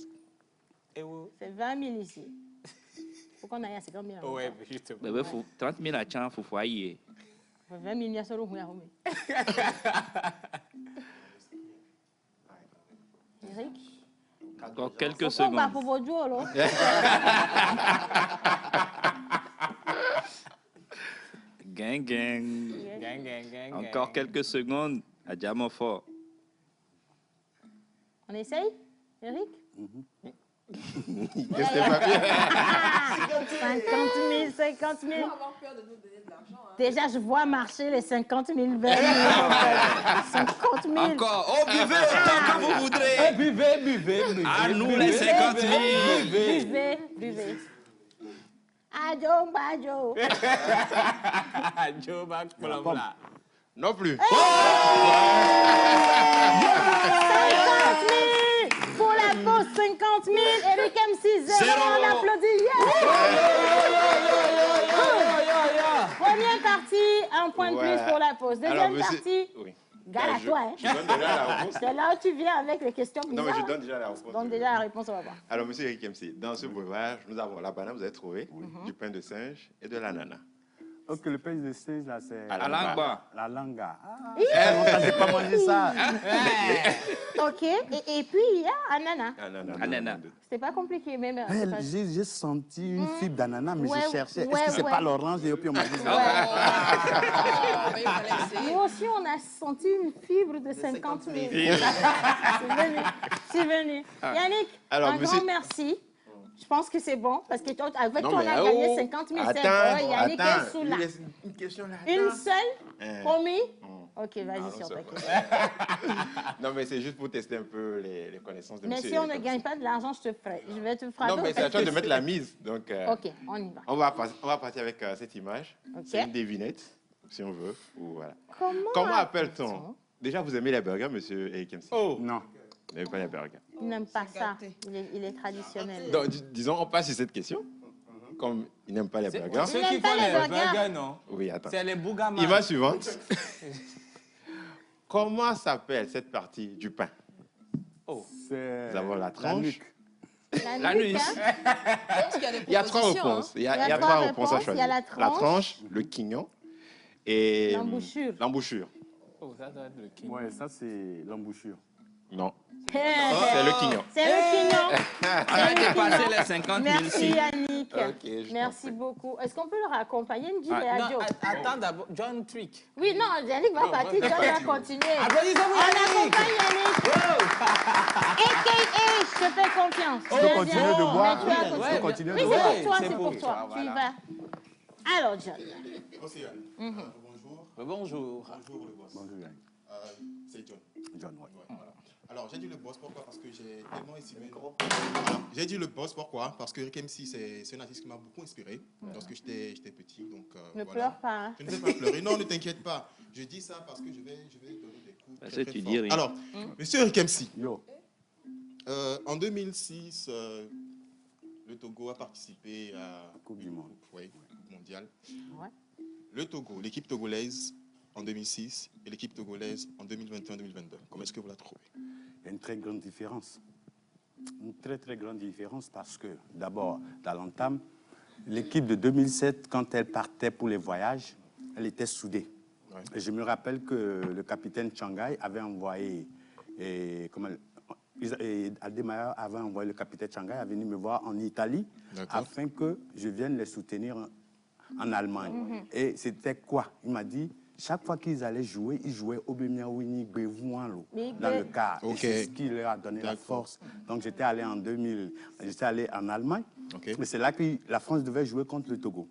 C'est 20 000 ici. Faut qu'on aille à 50 000. Ouais, justement. Bébé foufou, 30 000 à Tchan, foufou, aïe. 20 000, il y a seulement un Eric? Encore quelques Faut secondes. pas pour votre jour, là. Gang, gang. Gang, gang, gang. Encore quelques secondes. Adia Montfort. On essaye, Eric? Qu'est-ce que pas bien? 50 000, 50 000. Déjà, je vois marcher les 50 000 vers 50 000. Encore. Oh, buvez autant que vous voudrez. Buvez, buvez. À nous les 50 000. Buvez, buvez. Adjo, badjo. Joe Bac pour la. Non plus. 50 000 pour la pause, 50 000. Eric MC 0. On applaudit. Première partie, un point de plus pour la pause. Deuxième partie, Oui. gare à toi. Je donne déjà la réponse. C'est là où tu viens avec les questions bizarres. Non, mais je donne déjà la réponse. Donne déjà la réponse, on va voir. Alors, monsieur Eric MC, dans ce breuvage, nous avons la banane, vous avez trouvé, du pain de singe et de l'ananas. Ok, le pain de singe, là, c'est... À la Langba. La langa. Ah, ça fait longtemps que j'ai pas mangé ça. Ok, et puis il y a ananas. Ananas. C'est pas compliqué, même. J'ai senti une fibre d'ananas, mais Ouais, je cherchais. ouais, Est-ce que c'est ouais. pas l'orange? Et puis on m'a dit... Nous aussi, on a senti une fibre de 50 000. C'est venu. Yannick, Alors, un monsieur- grand merci. Je pense que c'est bon, parce que toi, avec Non, toi, on mais a gagné 50 000. C'est bon, Yannick est sous là. Une question là. Une seule, promis? Ok, vas-y, Ah, sur ça ta va. question. Non, mais c'est juste pour tester un peu les connaissances de Mais monsieur si on ne Eric gagne pas de l'argent, je vais te frapper. Non, mais c'est à toi de mettre la mise. Donc, Ok, on y va. on va partir avec cette image. Ok. C'est une devinette, si on veut. Ou voilà. Comment appelle-t-on? Déjà, vous aimez les burgers, monsieur Eric MC? Oh. Non. Vous n'aimez pas les burgers? Il n'aime pas ça. Il est traditionnel. Donc, disons, on passe sur cette question. comme il n'aime pas les burgers. Ceux qui font les burgers, non? Oui, attends. C'est les bougamanes. Image suivante. Comment s'appelle cette partie du pain? Oh. Nous avons la tranche. La nuque, Il y a trois réponses. Il y a trois réponses à choisir. Il y a la tranche, le quignon et l'embouchure. Oh, ça doit être le quignon. Ouais, ça c'est l'embouchure. Non. C'est le quignon. C'est le quignon. On a dépassé les 50 000. Merci Yannick. Okay, merci beaucoup. Est-ce qu'on peut leur accompagner une gilet à Joe? Attends d'abord, John Trick. Oui, non, Yannick va partir, John va continuer. Applaudissez-vous, On accompagne Yannick. A.K.A. je te fais confiance. Tu peux continuer de boire. Tu peux continuer de boire. boire. Oui, c'est pour toi, tu y vas. Alors, John. Bonjour. Bonjour. Bonjour le boss. Bonjour Yannick. C'est John. John, ouais. Voilà. Alors, j'ai dit le boss, pourquoi? Parce que j'ai tellement estimé. J'ai dit le boss, pourquoi? Parce que Rick MC, c'est un artiste qui m'a beaucoup inspiré lorsque j'étais petit. Donc, ne voilà. pleure pas. Je ne vais pas pleurer. Non, ne t'inquiète pas. Je dis ça parce que je vais donner des coups. Très, très forts. rien. Alors, monsieur Rick MC, Yo. en 2006, le Togo a participé à La Coupe du Monde. Oui, Coupe mondiale. Ouais. Le Togo, l'équipe togolaise en 2006 et l'équipe togolaise en 2021-2022. Comment est-ce que vous la trouvez? Il y a une très grande différence. Une très, très grande différence parce que, d'abord, dans l'entame, l'équipe de 2007, quand elle partait pour les voyages, elle était soudée. Ouais. Et je me rappelle que le capitaine Changai avait envoyé, Ademayer avait envoyé le capitaine Changai à venir me voir en Italie afin que je vienne les soutenir en Allemagne. Et c'était quoi? Il m'a dit, chaque fois qu'ils allaient jouer, ils jouaient au Bemiawini Gbevouanlo dans le car. Et c'est ce qui leur a donné la force. Donc j'étais allé en 2000, j'étais allé en Allemagne. Mais c'est là que la France devait jouer contre le Togo.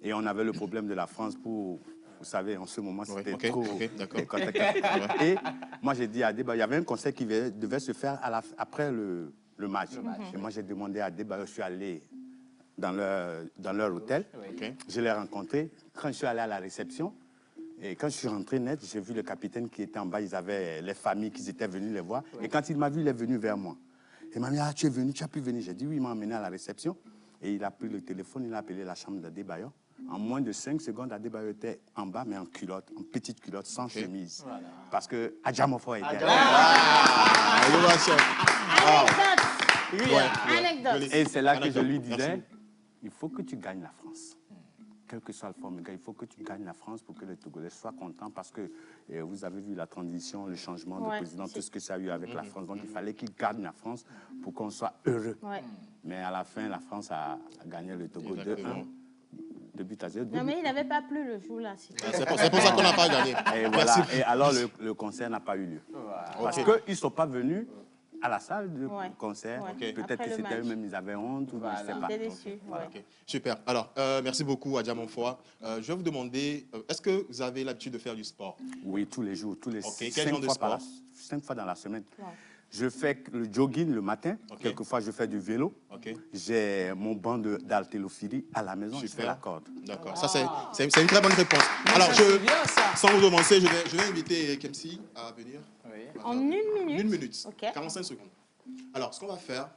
Et on avait le problème de la France pour, vous savez, en ce moment, c'était trop. Et moi, j'ai dit à Adeba, il y avait un concert qui devait se faire après le match. Et moi, j'ai demandé à Adeba, je suis allé dans leur hôtel. Je l'ai rencontré. Quand je suis allé à la réception, et quand je suis rentré net, j'ai vu le capitaine qui était en bas. Ils avaient les familles qui étaient venues les voir. Et quand il m'a vu, il est venu vers moi. Il m'a dit, ah, tu es venu, tu as pu venir. J'ai dit, oui, il m'a emmené à la réception. Et il a pris le téléphone, il a appelé la chambre d'Adébayor. En moins de 5 secondes, Adébayor était en bas, mais en culotte, en petite culotte, sans chemise. Voilà. Parce que Adjamofo était Anecdote. Et c'est là que je lui disais, il faut que tu gagnes la France. Quel que soit le forme, il faut que tu gagnes la France pour que les Togolais soient contents parce que vous avez vu la transition, le changement de président, tout ce que ça a eu avec la France. Donc il fallait qu'ils gagnent la France pour qu'on soit heureux. Mais à la fin, la France a gagné le Togo 2-1. De but à 0. Non, mais il n'avait pas plu le jour là. C'est pour ça qu'on n'a pas gagné. Et, voilà. Et alors le concert n'a pas eu lieu. Parce qu'ils ne sont pas venus à la salle de concert. Peut-être que c'était eux-mêmes, ils avaient honte ou je ne sais pas. Déçus. Super. Alors, merci beaucoup à Diamantfoy. Je vais vous demander, est-ce que vous avez l'habitude de faire du sport? Oui, tous les jours, tous les 5 fois 5 fois dans la semaine. Je fais le jogging le matin. Quelquefois, je fais du vélo. J'ai mon banc d'haltérophilie à la maison. Je fais la corde. D'accord. Ça, c'est une très bonne réponse. Alors, sans vous devancer, je vais inviter Kemsi à venir. En 1 minute? 1 minute. 45 secondes. Alors, ce qu'on va faire,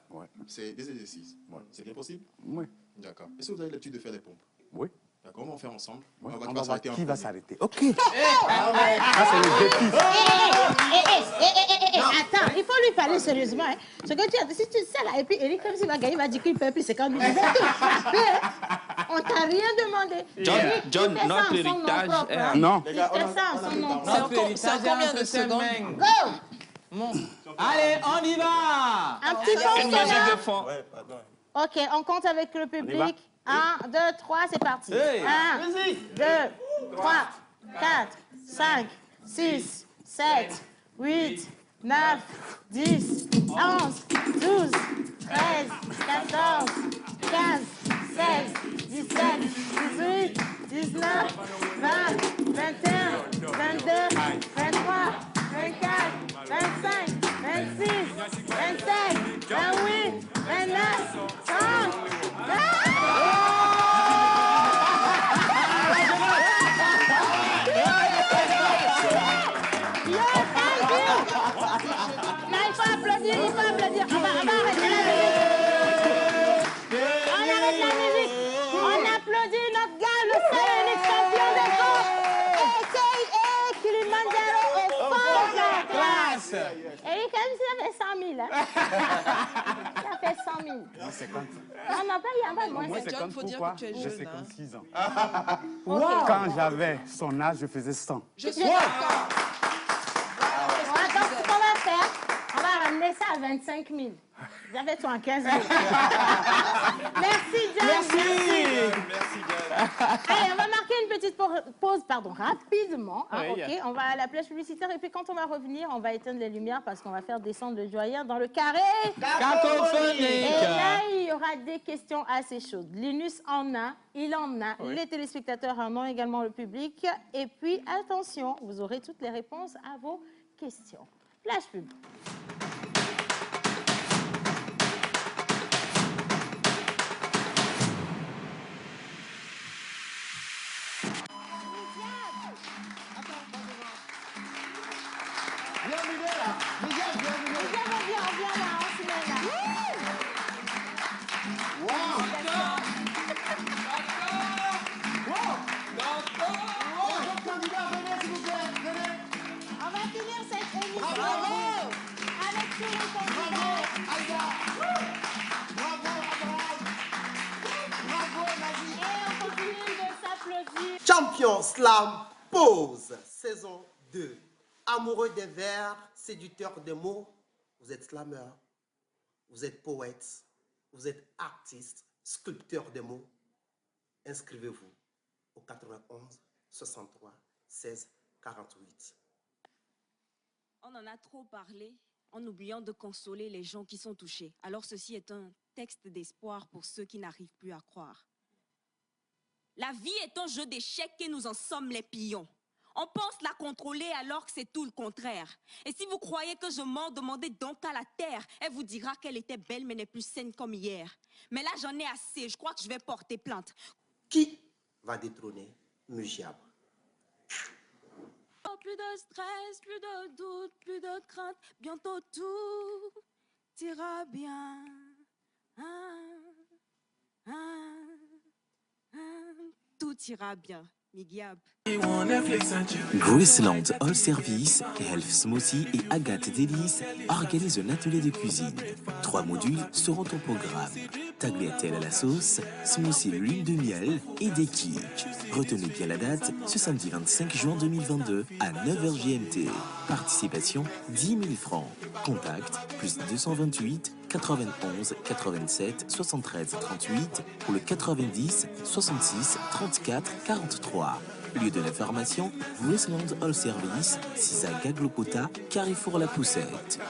c'est des exercices. C'est bien possible? Oui. D'accord. Est-ce que vous avez l'habitude de faire des pompes? Oui. D'accord, on va en faire ensemble. On va voir qui va s'arrêter. OK. Ça, c'est le défi. Attends, il faut lui parler sérieusement. Hein. Ce que tu as dit, si tu sais là, et puis Eric, comme s'il va gagner, il va dire qu'il paie plus 50 000. On t'a rien demandé. John, notre héritage est... Non. Tu fais ça en son nom. C'est en combien de secondes? Go! Allez, on y va! Un petit peu Une musique de fond. OK, on compte avec le public. 1, 2, 3, c'est parti. 1, 2, 3, 4, 5, 6, 7, 8, 9, 10, 11, 12, 13, 14, 15, 16, 17, 18, 19, 20, 21, 22, 23, 24, 25, 26, 27, 28, 29, 30. Il faut applaudir. On va arrêter la musique. On arrête la musique. hein? Ça fait 100 000. Moi, 50. Non, pas, il y a pas de moins. Moi, 50, faut dire pourquoi? que tu es J'ai jeune, hein. 56 ans. Wow. Quand j'avais son âge, je faisais 100. Je suis Bon, attends, ce qu'on va faire, on va ramener ça à 25 000. J'avais toi en 15 000. Merci, John. Merci, Allez, on va marquer une petite pause, rapidement. Hein, Oui. ok, on va à la plage publicitaire et puis quand on va revenir, on va éteindre les lumières parce qu'on va faire descendre le joyen dans le carré. Cacophonique. Et là, il y aura des questions assez chaudes. Linus en a, il en a, Oui. les téléspectateurs en ont également, le public. Et puis, attention, vous aurez toutes les réponses à vos questions. Plage pub. On va finir cette émission avec tous les candidats. Et on continue de s'applaudir. Champion Slam Pause, saison 2. Amoureux des vers, séducteur des mots, vous êtes slammer, vous êtes poète, vous êtes artiste, sculpteur des mots. Inscrivez-vous au 91 63 16 48. On en a trop parlé en oubliant de consoler les gens qui sont touchés. Alors ceci est un texte d'espoir pour ceux qui n'arrivent plus à croire. La vie est un jeu d'échecs et nous en sommes les pions. On pense la contrôler alors que c'est tout le contraire. Et si vous croyez que je mens, demandez donc à la terre. Elle vous dira qu'elle était belle mais n'est plus saine comme hier. Mais là j'en ai assez, je crois que je vais porter plainte. Qui va détrôner Mugiab? Oh, plus de stress, plus de doute, plus de crainte. Bientôt tout ira bien. Tout ira bien. Migiab. Graceland All Service, Health Smoothie et Agathe Délice organisent un atelier de cuisine. 3 modules seront au programme. Tagliatelle à la sauce, smoothie lune de miel et des kicks. Retenez bien la date, ce samedi 25 juin 2022 à 9h GMT. Participation 10 000 francs. Contact plus 228 91 87 73 38 ou le 90 66 34 43. Lieu de l'information, Graceland All Service, 6 à Gaglopota, Carrefour La Poussette.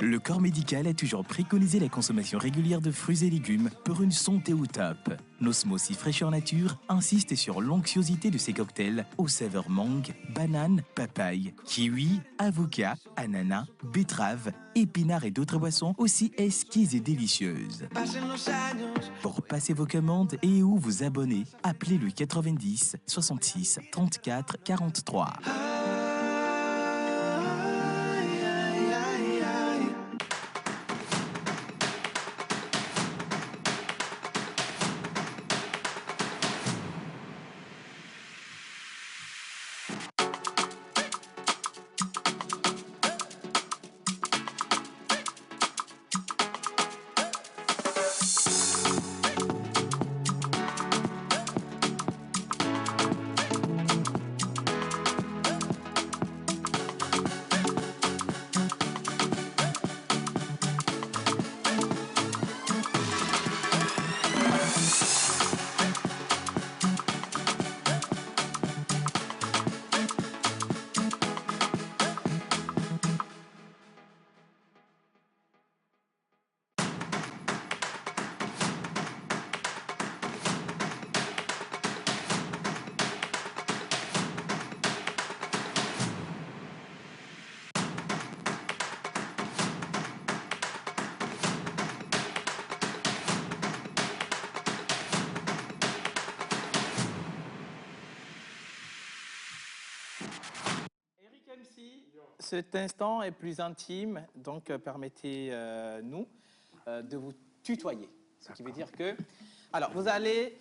Le corps médical a toujours préconisé la consommation régulière de fruits et légumes pour une santé au top. Nosmosi Fraîcheur Nature insiste sur l'onctuosité de ces cocktails aux saveurs mangue, banane, papaye, kiwi, avocat, ananas, betterave, épinards et d'autres boissons aussi exquises et délicieuses. Pour passer vos commandes et ou vous abonner, appelez le 90 66 34 43. Cet instant est plus intime, donc permettez-nous de vous tutoyer. Ce qui veut dire que... Alors, vous allez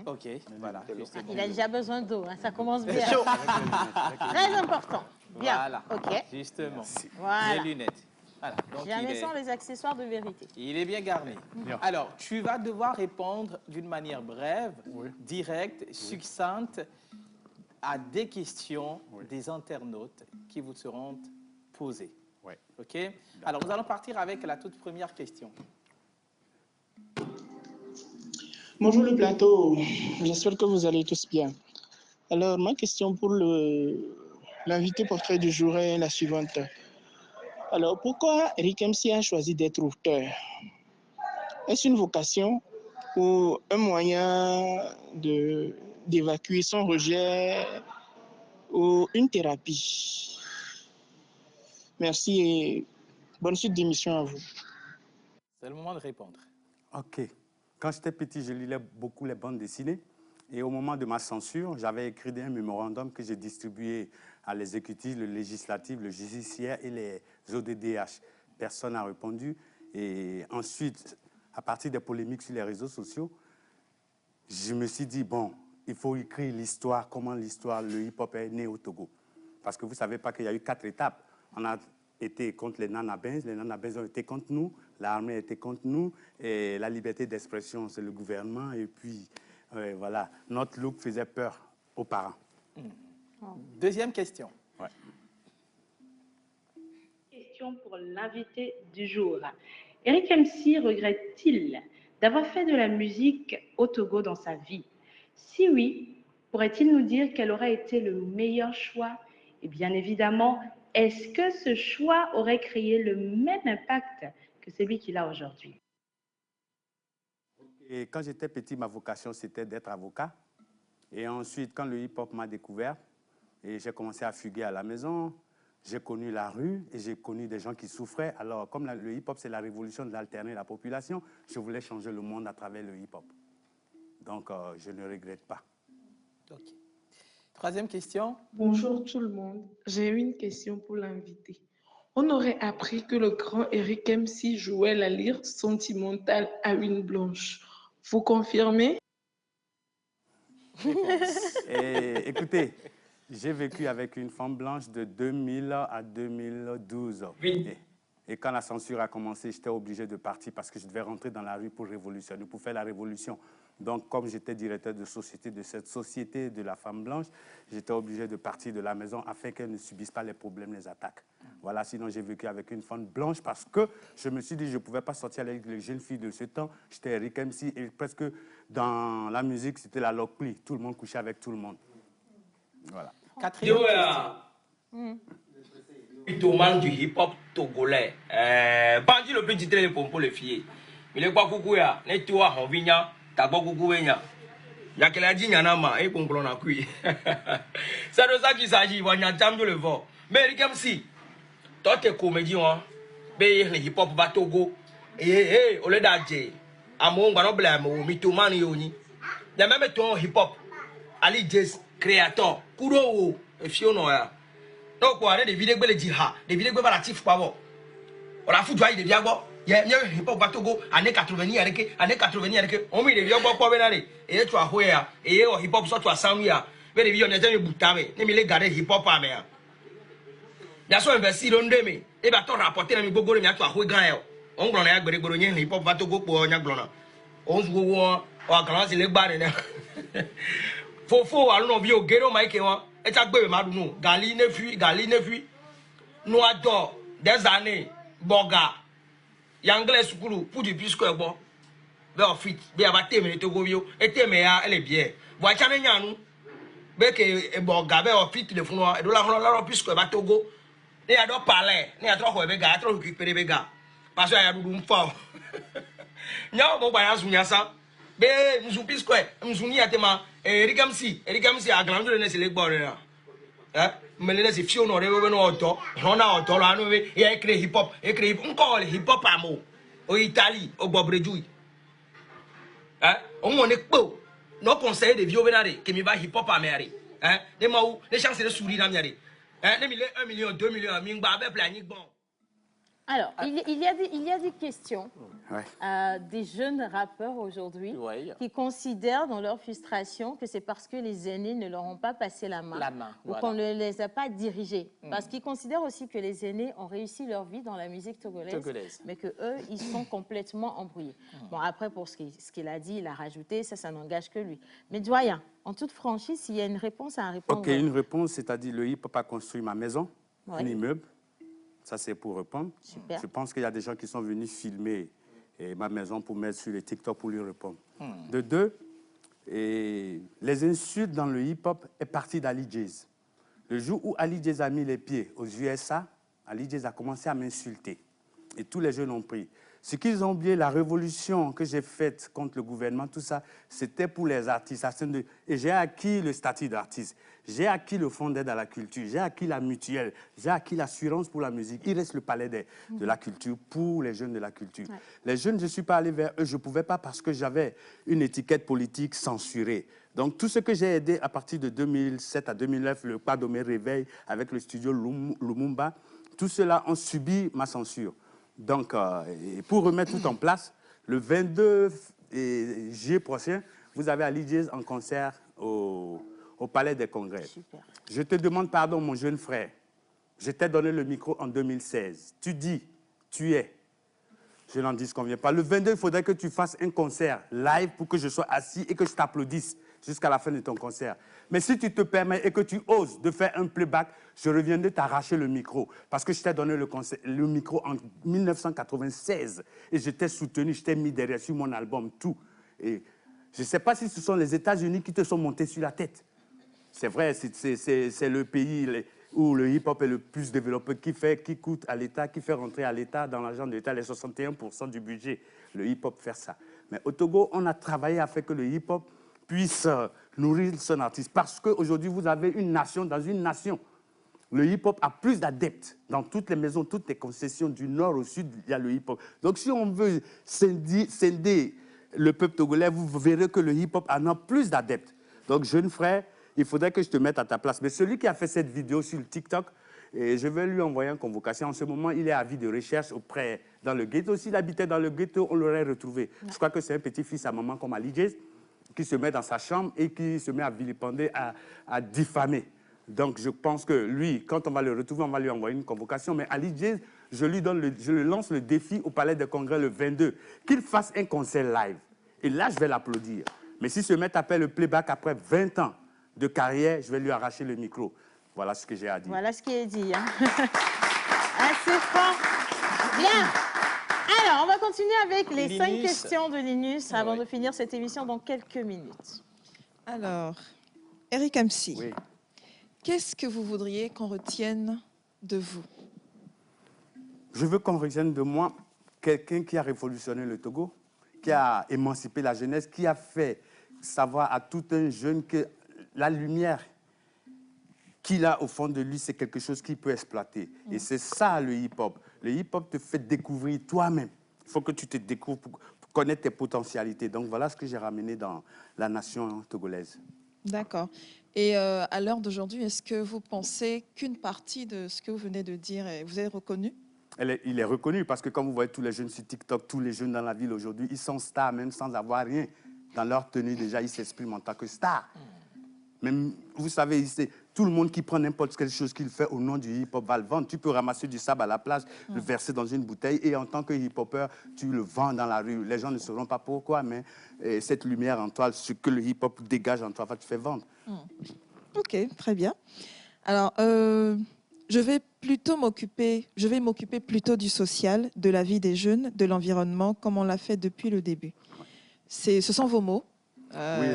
Ok, voilà. Il a déjà besoin d'eau, hein, ça commence bien. Très important. Bien, Voilà, ok. justement. Voilà. Les lunettes. Voilà. Donc, Jamais sans les accessoires de vérité. il est bien garni. Alors, tu vas devoir répondre d'une manière brève, directe, succincte à des questions des internautes qui vous seront posées. OK? Alors, nous allons partir avec la toute première question. Bonjour le plateau, j'espère que vous allez tous bien. Alors, ma question pour l'invité portrait du jour est la suivante. Alors, pourquoi Eric MC a choisi d'être auteur? Est-ce une vocation ou un moyen d'évacuer son rejet ou une thérapie? Merci et bonne suite d'émission à vous. C'est le moment de répondre. OK. Quand j'étais petit, je lisais beaucoup les bandes dessinées. Et au moment de ma censure, j'avais écrit un mémorandum que j'ai distribué à l'exécutif, le législatif, le judiciaire et les ODDH. Personne n'a répondu. Et ensuite, à partir des polémiques sur les réseaux sociaux, je me suis dit, bon, il faut écrire l'histoire, comment l'histoire, le hip-hop est né au Togo. Parce que vous ne savez pas qu'il y a eu 4 étapes. On a été contre les Nanabins ont été contre nous, l'armée était contre nous, et la liberté d'expression, c'est le gouvernement, et puis, voilà, notre look faisait peur aux parents. Deuxième question. Question pour l'invité du jour. Eric MC regrette-t-il d'avoir fait de la musique au Togo dans sa vie? Si oui, pourrait-il nous dire quel aurait été le meilleur choix? Et bien évidemment, est-ce que ce choix aurait créé le même impact que celui qu'il a aujourd'hui? Et quand j'étais petit, ma vocation, c'était d'être avocat. Et ensuite, quand le hip-hop m'a découvert, et j'ai commencé à fuguer à la maison, j'ai connu la rue et j'ai connu des gens qui souffraient. Alors, comme le hip-hop, c'est la révolution d'alterner la population, je voulais changer le monde à travers le hip-hop. Donc, je ne regrette pas. OK. Troisième question. Bonjour tout le monde. J'ai une question pour l'invité. On aurait appris que le grand Eric MC jouait la lyre sentimentale à une blanche. Vous confirmez? Écoutez, j'ai vécu avec une femme blanche de 2000 à 2012. Oui. Et quand la censure a commencé, j'étais obligé de partir parce que je devais rentrer dans la rue pour révolutionner, pour faire la révolution. Donc, comme j'étais directeur de société de cette société de la femme blanche, j'étais obligé de partir de la maison afin qu'elle ne subisse pas les problèmes, les attaques. Voilà, sinon j'ai vécu avec une femme blanche parce que je me suis dit que je ne pouvais pas sortir avec les jeunes filles de ce temps. J'étais Eric MC et presque dans la musique, c'était la lockpli. Tout le monde couchait avec tout le monde. Voilà. Quatrième question. Mythomane du hip-hop togolais. Bandit le petit trait pour les filles. Il est quoi coucou ya? Ne toi on vient. T'as pas coucou ya. Y'a qu'elle a dit y'anama et qu'on a cuit. C'est de ça qu'il s'agit. On a jamais le vent. Mais Eric MC, toi t'es comédien, mais le hip-hop va Togo. Et au lieu d'adjer, à mon gars blâme au mythomane yoni. Y'a même ton hip-hop. Ali Jazz, créateur, Kuro et Fiona. Donc, on a des vidéos qui disent des vidéos qui relatifs quoi bon. On a foutu des bien bon. Il y a un hip-hop Togo années 80 années 80 on met des vidéos pour venir et tu as joué et au hip-hop soit tu as 100 000 mais des vidéos n'étaient pas boutame ne me les garder hip-hop à mer. Il y a soit investi dans deux mais et bah ton rapporter dans mes gogo mais tu as joué grand on glon ya gbere gboro yen hip-hop Togo pour nya glona on se go on grand c'est les bar fofo alon bi o gero mike won e ta gbe ma dunu gali ne fui no ado des années boga yangle sukulu pour du plus que bon be ofit be abate me to go bio eteme ya ele bien bo cha ne nyanu be ke e boga be ofit le funu e do la plus que ba Togo ne ya do parler ne ya tro ko be ga tro ki pere be ga parce ya dudu mfa nya mo ba ya sunya sa be mzu plus que mzu ni atema Eric MC a grandi nelle sele gbore me le se fio no re we no oto na oto la no we e cre hip hop nko hip hop amo o Italie o gbobreju on ne po no conseil de vieux benare que mi va hip hop amere de ma ou les chances de sourire na miare ne mi le 1 million 2 millions mi ngba be plan ni bon. Alors, il y a des questions des jeunes rappeurs aujourd'hui qui considèrent dans leur frustration que c'est parce que les aînés ne leur ont pas passé la main, ou qu'on ne les a pas dirigés. Parce qu'ils considèrent aussi que les aînés ont réussi leur vie dans la musique togolaise. Mais qu'eux, ils sont complètement embrouillés. Bon, après, pour ce qu'il a dit, il a rajouté, ça n'engage que lui. Mais doyen, en toute franchise, s'il y a une réponse à répondre... Ok, une réponse, c'est-à-dire le hip-hop a construit ma maison, un immeuble. Ça, c'est pour répondre. Super. Je pense qu'il y a des gens qui sont venus filmer ma maison pour mettre sur les TikTok pour lui répondre. De deux, les insultes dans le hip-hop est parti d'Ali Jazz. Le jour où Ali Jazz a mis les pieds aux USA, Ali Jazz a commencé à m'insulter. Et tous les jeunes ont pris. Ce qu'ils ont oublié, la révolution que j'ai faite contre le gouvernement, tout ça, c'était pour les artistes. Et j'ai acquis le statut d'artiste. J'ai acquis le fonds d'aide à la culture. J'ai acquis la mutuelle. J'ai acquis l'assurance pour la musique. Il reste le palais de la culture pour les jeunes de la culture. Ouais. Les jeunes, je ne suis pas allé vers eux. Je ne pouvais pas parce que j'avais une étiquette politique censurée. Donc, tout ce que j'ai aidé à partir de 2007 à 2009, le Kwadomé Réveil avec le studio Lumumba, tout cela ont subi ma censure. Donc, pour remettre tout en place, le 22 juillet prochain, vous avez Ali Jazz en concert au Palais des Congrès. Super. Je te demande pardon, mon jeune frère. Je t'ai donné le micro en 2016. Tu dis, tu es. Je n'en disconviens pas. Le 22, il faudrait que tu fasses un concert live pour que je sois assis et que je t'applaudisse jusqu'à la fin de ton concert. Mais si tu te permets et que tu oses de faire un playback, je reviendrai t'arracher le micro. Parce que je t'ai donné le micro en 1996. Et je t'ai soutenu, je t'ai mis derrière sur mon album, tout. Et je ne sais pas si ce sont les États-Unis qui te sont montés sur la tête. C'est vrai, c'est le pays où le hip-hop est le plus développé, qui coûte à l'État, qui fait rentrer à l'État, dans l'argent de l'État, les 61% du budget. Le hip-hop fait ça. Mais au Togo, on a travaillé à faire que le hip-hop puisse nourrir son artiste. Parce qu'aujourd'hui, vous avez une nation dans une nation. Le hip-hop a plus d'adeptes. Dans toutes les maisons, toutes les concessions, du nord au sud, il y a le hip-hop. Donc, si on veut scinder le peuple togolais, vous verrez que le hip-hop en a plus d'adeptes. Donc, jeune frère, il faudrait que je te mette à ta place. Mais celui qui a fait cette vidéo sur le TikTok, et je vais lui envoyer une convocation. En ce moment, il est à vie de recherche dans le ghetto. S'il habitait dans le ghetto, on l'aurait retrouvé. Je crois que c'est un petit-fils à maman comme Ali Jazz qui se met dans sa chambre et qui se met à vilipender, à diffamer. Donc, je pense que lui, quand on va le retrouver, on va lui envoyer une convocation. Mais Ali Jazz, je lui lance le défi au Palais des Congrès le 22, qu'il fasse un concert live. Et là, je vais l'applaudir. Mais s'il se met à faire le playback après 20 ans de carrière, je vais lui arracher le micro. Voilà ce que j'ai à dire. Voilà ce qui est dit. Hein. Assez fort. Bien. Alors, on va continuer avec les 5 questions de Linus avant de finir cette émission dans quelques minutes. Alors, Eric MC, qu'est-ce que vous voudriez qu'on retienne de vous? Je veux qu'on retienne de moi quelqu'un qui a révolutionné le Togo, qui a émancipé la jeunesse, qui a fait savoir à tout un jeune que la lumière qu'il a au fond de lui, c'est quelque chose qu'il peut exploiter. Et c'est ça le hip-hop. Le hip-hop te fait découvrir toi-même. Il faut que tu te découvres pour connaître tes potentialités. Donc voilà ce que j'ai ramené dans la nation togolaise. D'accord. Et à l'heure d'aujourd'hui, est-ce que vous pensez qu'une partie de ce que vous venez de dire, vous êtes reconnu? Il est reconnu parce que quand vous voyez tous les jeunes sur TikTok, tous les jeunes dans la ville aujourd'hui, ils sont stars même sans avoir rien. Dans leur tenue, déjà, ils s'expriment en tant que stars. Même, vous savez, tout le monde qui prend n'importe quelle chose qu'il fait au nom du hip-hop va le vendre. Tu peux ramasser du sable à la plage, le verser dans une bouteille et en tant que hip-hopper, tu le vends dans la rue. Les gens ne sauront pas pourquoi, mais cette lumière en toi, ce que le hip-hop dégage en toi, va te faire vendre. Ok, très bien. Alors, je vais m'occuper plutôt du social, de la vie des jeunes, de l'environnement, comme on l'a fait depuis le début. Ce sont vos mots. Oui,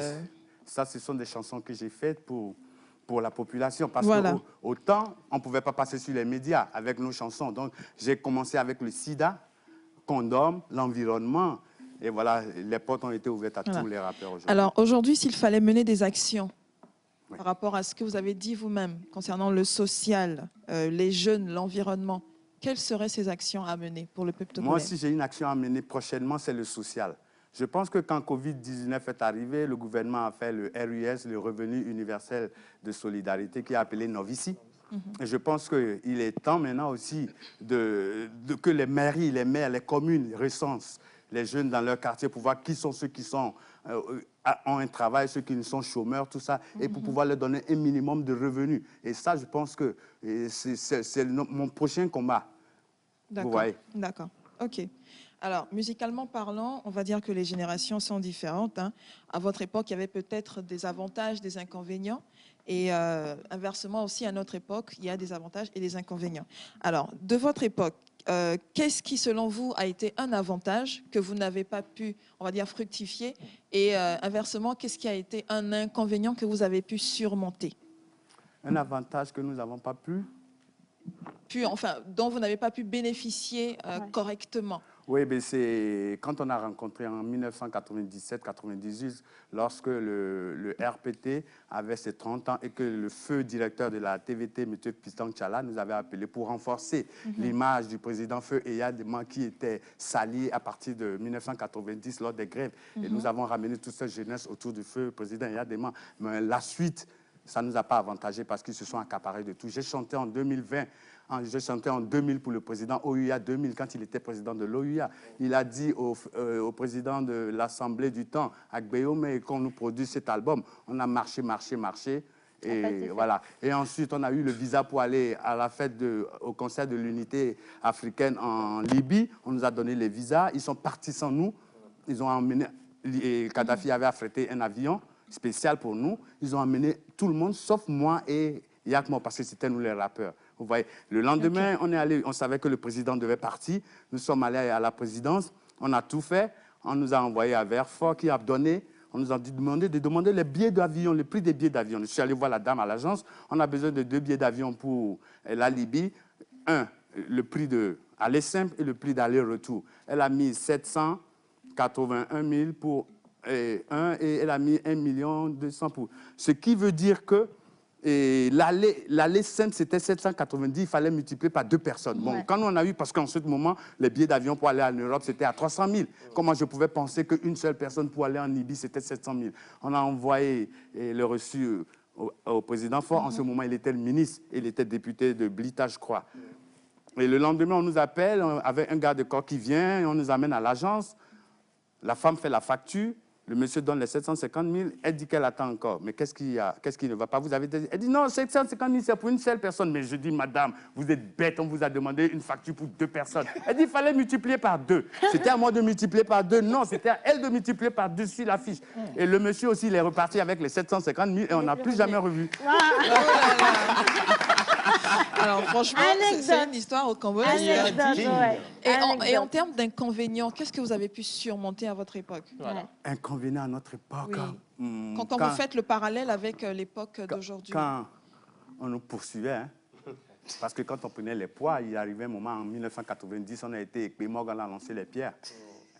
ça, ce sont des chansons que j'ai faites pour la population. Parce qu'autant, on ne pouvait pas passer sur les médias avec nos chansons. Donc, j'ai commencé avec le sida, condom, l'environnement. Et voilà, les portes ont été ouvertes à tous les rappeurs aujourd'hui. Alors, aujourd'hui, s'il fallait mener des actions par rapport à ce que vous avez dit vous-même concernant le social, les jeunes, l'environnement, quelles seraient ces actions à mener pour le peuple togolais? Moi, si j'ai une action à mener prochainement, c'est le social. Je pense que quand Covid-19 est arrivé, le gouvernement a fait le RUS, le Revenu universel de solidarité, qui est appelé Novici. Et je pense qu'il est temps maintenant aussi que les mairies, les maires, les communes recensent les jeunes dans leur quartier pour voir qui sont ceux qui sont, ont un travail, ceux qui sont chômeurs, tout ça, et pour pouvoir leur donner un minimum de revenus. Et ça, je pense que c'est mon prochain combat. Vous voyez. D'accord, ok. Alors, musicalement parlant, on va dire que les générations sont différentes. Hein. À votre époque, il y avait peut-être des avantages, des inconvénients. Et inversement aussi, à notre époque, il y a des avantages et des inconvénients. Alors, de votre époque, qu'est-ce qui, selon vous, a été un avantage que vous n'avez pas pu, on va dire, fructifier? Et inversement, qu'est-ce qui a été un inconvénient que vous avez pu surmonter? Un avantage que nous n'avons pas pu? Enfin, dont vous n'avez pas pu bénéficier correctement. Oui, mais c'est quand on a rencontré en 1997-98, lorsque le RPT avait ses 30 ans et que le feu directeur de la TVT, M. Piston Tchala, nous avait appelé pour renforcer l'image du président Feu Eyadema qui était sali à partir de 1990 lors des grèves. Et nous avons ramené toute cette jeunesse autour du feu président Eyadema. Mais la suite, ça ne nous a pas avantagé parce qu'ils se sont accaparés de tout. J'ai chanté en 2020. J'ai chanté en 2000 pour le président OUA 2000, quand il était président de l'OUA. Il a dit au président de l'Assemblée du temps, Agbeome, qu'on nous produise cet album. On a marché. Et voilà. Et ensuite, on a eu le visa pour aller à la fête au concert de l'unité africaine en Libye. On nous a donné les visas. Ils sont partis sans nous. Ils ont emmené... Et Kadhafi avait affrété un avion spécial pour nous. Ils ont emmené tout le monde, sauf moi et Yakmo, parce que c'était nous les rappeurs. Vous voyez, le lendemain, on savait que le président devait partir. Nous sommes allés à la présidence, on a tout fait. On nous a envoyé à Verfort qui a donné. On nous a demandé de demander les billets d'avion, le prix des billets d'avion. Je suis allé voir la dame à l'agence. On a besoin de 2 billets d'avion pour la Libye. Le prix d'aller simple et le prix d'aller-retour. Elle a mis 781 000 pour un et elle a mis 1 200 000 pour. Ce qui veut dire que l'aller simple, c'était 790, il fallait multiplier par 2 personnes. Bon, quand on a eu, parce qu'en ce moment, les billets d'avion pour aller en Europe, c'était à 300 000. Comment je pouvais penser qu'une seule personne pour aller en Libye, c'était 700 000? On a envoyé le reçu au président Faure. En ce moment, il était le ministre, il était député de Blita, je crois. Et le lendemain, on nous appelle, avec un garde de corps qui vient, et on nous amène à l'agence. La femme fait la facture. Le monsieur donne les 750 000, elle dit qu'elle attend encore. Mais qu'est-ce qu'il y a? Qu'est-ce qui ne va pas? Vous avez dit... Elle dit non, 750 000, c'est pour une seule personne. Mais je dis, madame, vous êtes bête, on vous a demandé une facture pour 2 personnes. Elle dit, il fallait multiplier par 2. C'était à moi de multiplier par 2. Non, c'était à elle de multiplier par 2 sur la fiche. Et le monsieur aussi, il est reparti avec les 750 000 et on n'a plus jamais revu. Alors franchement, c'est une histoire au Cambodge. Et en termes d'inconvénients, qu'est-ce que vous avez pu surmonter à votre époque? Inconvénients à notre époque. Oui. Quand vous faites le parallèle avec l'époque d'aujourd'hui. Quand on nous poursuivait, hein, parce que quand on prenait les poids, il arrivait un moment en 1990, on a été Ekpemog, on a lancé les pierres.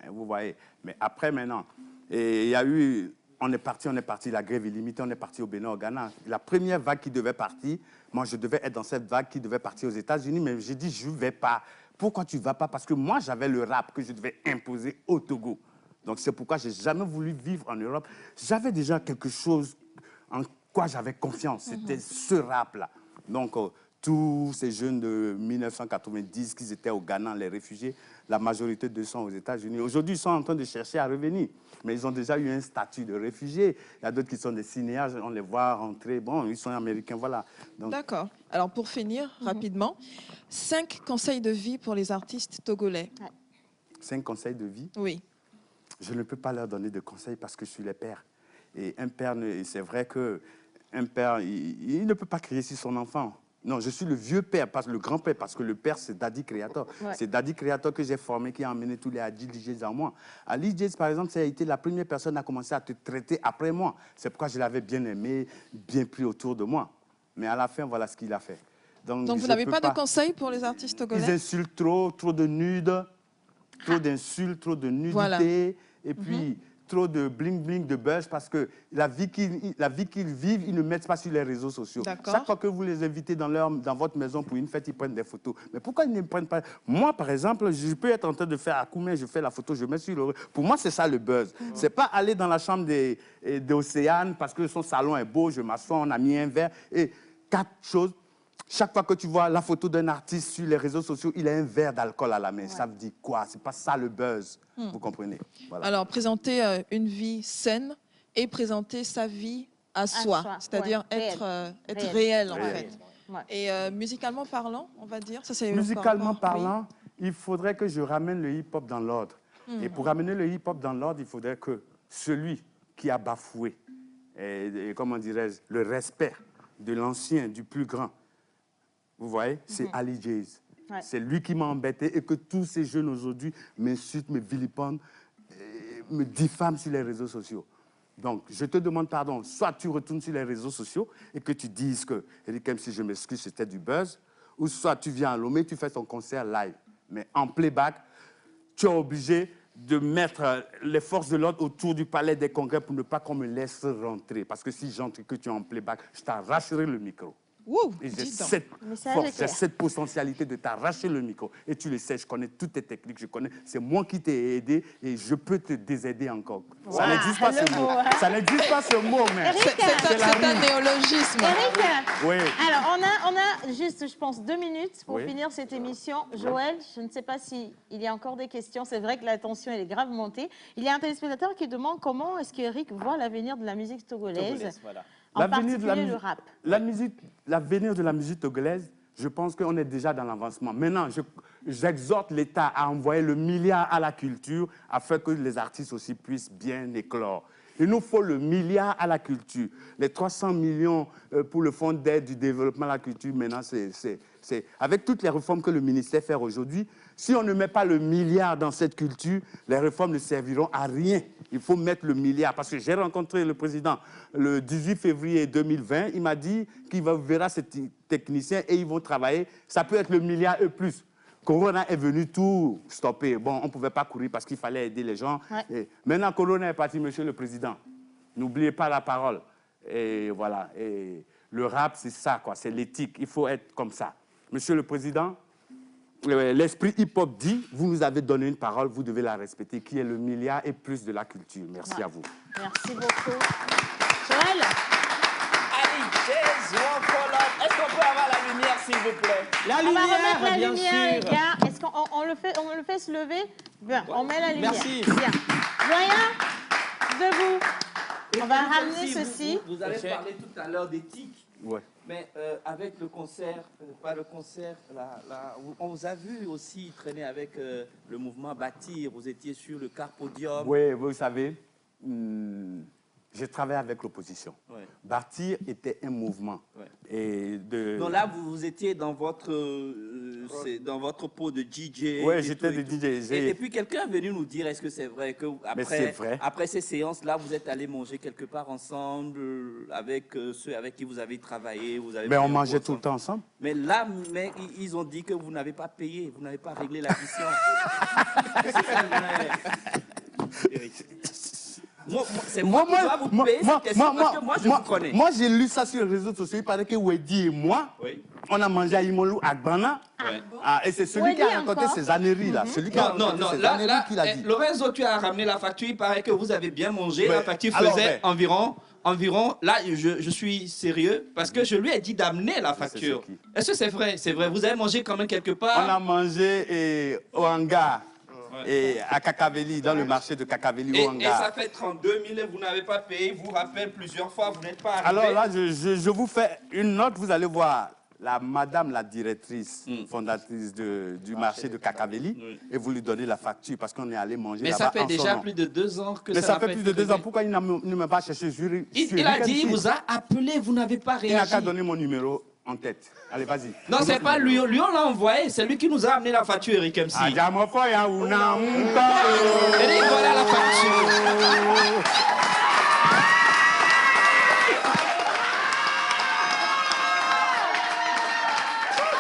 Vous voyez. Mais après maintenant, il y a eu... On est parti, la grève illimitée, on est parti au Bénin, au Ghana. La première vague qui devait partir, moi je devais être dans cette vague qui devait partir aux États-Unis, mais j'ai dit je ne vais pas. Pourquoi tu ne vas pas? Parce que moi j'avais le rap que je devais imposer au Togo. Donc c'est pourquoi je n'ai jamais voulu vivre en Europe. J'avais déjà quelque chose en quoi j'avais confiance, c'était ce rap-là. Donc tous ces jeunes de 1990 qui étaient au Ghana, les réfugiés, la majorité d'eux sont aux États-Unis. Aujourd'hui, ils sont en train de chercher à revenir. Mais ils ont déjà eu un statut de réfugiés. Il y a d'autres qui sont des cinéastes, on les voit rentrer. Bon, ils sont américains, voilà. D'accord. Alors, pour finir, rapidement, 5 conseils de vie pour les artistes togolais. 5 conseils de vie? Oui. Je ne peux pas leur donner de conseils parce que je suis le père. Et un père, c'est vrai qu'un père, il ne peut pas crier sur son enfant. Non, je suis le vieux père, pas le grand-père, parce que le père, c'est Daddy Creator. C'est Daddy Creator que j'ai formé, qui a emmené tous les Ali DJs en moi. Ali DJs, par exemple, ça a été la première personne à commencer à te traiter après moi. C'est pourquoi je l'avais bien aimé, bien pris autour de moi. Mais à la fin, voilà ce qu'il a fait. Donc vous n'avez pas de conseils pour les artistes togolais? Ils insultent trop de nudes, trop d'insultes, trop de nudité, voilà. Et puis... trop de bling-bling, de buzz, parce que la vie qu'ils vivent, ils ne mettent pas sur les réseaux sociaux. Chaque fois que vous les invitez dans votre maison pour une fête, ils prennent des photos. Mais pourquoi ils ne prennent pas... Moi, par exemple, je peux être en train de faire Akoumé, je fais la photo, je mets sur le... Pour moi, c'est ça le buzz. C'est pas aller dans la chambre d'Océane parce que son salon est beau, je m'assois, on a mis un verre. Et 4 choses. chaque fois que tu vois la photo d'un artiste sur les réseaux sociaux, il a un verre d'alcool à la main. Ça veut dire quoi? C'est pas ça le buzz. Vous comprenez? Voilà. Alors, présenter une vie saine et présenter sa vie à soi. C'est-à-dire être réel, en fait. Et musicalement parlant, on va dire ça, musicalement parlant, il faudrait que je ramène le hip-hop dans l'ordre. Et pour ramener le hip-hop dans l'ordre, il faudrait que celui qui a bafoué, comment dirais-je, le respect de l'ancien, du plus grand, vous voyez, c'est Ali Jazz. C'est lui qui m'a embêté et que tous ces jeunes aujourd'hui m'insultent, me vilipendent, me diffament sur les réseaux sociaux. Donc, je te demande pardon. Soit tu retournes sur les réseaux sociaux et que tu dises que Eric MC, je m'excuse, c'était du buzz, ou soit tu viens à Lomé, tu fais ton concert live. Mais en playback, tu es obligé de mettre les forces de l'ordre autour du palais des congrès pour ne pas qu'on me laisse rentrer. Parce que si j'entre et que tu es en playback, je t'arracherai le micro. Et j'ai cette force, j'ai cette potentialité de t'arracher le micro. Et tu le sais, je connais toutes tes techniques, je connais. C'est moi qui t'ai aidé et je peux te désaider encore. Ça n'existe pas ce mot. Ça n'existe pas ce mot, mais c'est un néologisme. Eric, oui. Alors, on a juste, je pense, 2 minutes pour finir cette émission. Joël, je ne sais pas s'il y a encore des questions. C'est vrai que la tension, elle est grave montée. Il y a un téléspectateur qui demande comment est-ce qu'Eric voit l'avenir de la musique togolaise. Voilà. En particulier le rap. L'avenir de la musique togolaise, je pense qu'on est déjà dans l'avancement. Maintenant, j'exhorte l'État à envoyer le milliard à la culture afin que les artistes aussi puissent bien éclore. Il nous faut le milliard à la culture. Les 300 millions pour le fonds d'aide du développement à la culture, maintenant, c'est avec toutes les réformes que le ministère fait aujourd'hui, si on ne met pas le milliard dans cette culture, les réformes ne serviront à rien. Il faut mettre le milliard. Parce que j'ai rencontré le président le 18 février 2020. Il m'a dit qu'il verra ces techniciens et ils vont travailler. Ça peut être le milliard et plus. Corona est venu tout stopper. Bon, on ne pouvait pas courir parce qu'il fallait aider les gens. Et maintenant, Corona est parti, monsieur le président. N'oubliez pas la parole. Et voilà. Et le rap, c'est ça, quoi. C'est l'éthique. Il faut être comme ça. Monsieur le président, l'esprit hip-hop dit, vous nous avez donné une parole, vous devez la respecter, qui est le milliard et plus de la culture. Merci à vous. Merci beaucoup. Joël. Ali Jazz, est-ce qu'on peut avoir la lumière, s'il vous plaît? La lumière, on va remettre la bien lumière, sûr. les gars. Est-ce qu'on le fait se lever? Bien, on met la lumière. Merci. Bien. Doyen, debout. On va ramener ceci. Vous avez parlé tout à l'heure d'éthique. Ouais. Mais avec le concert, pas le concert, on vous a vu aussi traîner avec le mouvement Bâtir. Vous étiez sur le Carpodium. Oui, vous savez, j'ai travaillé avec l'opposition. Ouais. Bâtir était un mouvement. Ouais. Et Donc là, vous étiez dans votre pot de DJ. Oui, j'étais de DJ. Et puis quelqu'un est venu nous dire, est-ce que c'est vrai que après ces séances-là, vous êtes allés manger quelque part ensemble avec ceux avec qui vous avez travaillé, mais on mangeait tout le temps ensemble. Mais là, ils ont dit que vous n'avez pas payé, vous n'avez pas réglé l'addition. C'est moi qui dois vous payer cette question parce que moi, je vous connais. Moi, j'ai lu ça sur les réseaux sociaux. Il paraît que Wedi et moi, on a mangé à Imolou, à Gbana. Et c'est celui qui a raconté ces âneries-là. Celui qui a raconté ces âneries qu'il a dit. Lorenzo, tu as ramené la facture. Il paraît que vous avez bien mangé. La facture faisait environ... Là, je suis sérieux parce que je lui ai dit d'amener la facture. Est-ce que c'est vrai? C'est vrai. Vous avez mangé quand même quelque part? On a mangé au hangar. Et à Kakaveli, dans le marché de Kakaveli au hangar. Et ça fait 32 000 et vous n'avez pas payé, vous rappelle plusieurs fois, vous n'êtes pas arrivé. Alors là, je vous fais une note, vous allez voir madame la directrice fondatrice du marché de Kakaveli et vous lui donnez la facture parce qu'on est allé manger là-bas. Mais ça fait déjà plus de 2 ans que ça fait plus de 2 ans. Pourquoi il ne m'a pas cherché? Il a dit, il vous a appelé, vous n'avez pas réagi. Il n'a qu'à donner mon numéro en tête. Allez, vas-y. Non, c'est pas lui. Lui, on l'a envoyé. C'est lui qui nous a amené la facture, Eric MC. Et voilà la facture.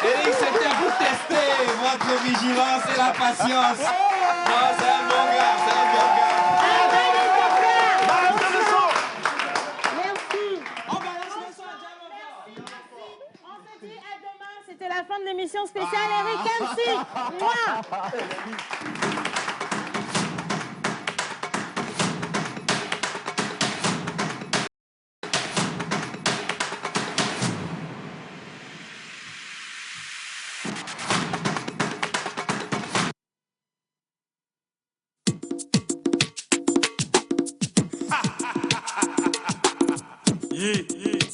Eric, c'était pour tester votre vigilance et la patience. Non, c'est un bon gars, c'est un bon gars. C'était la fin de l'émission spéciale Eric MC.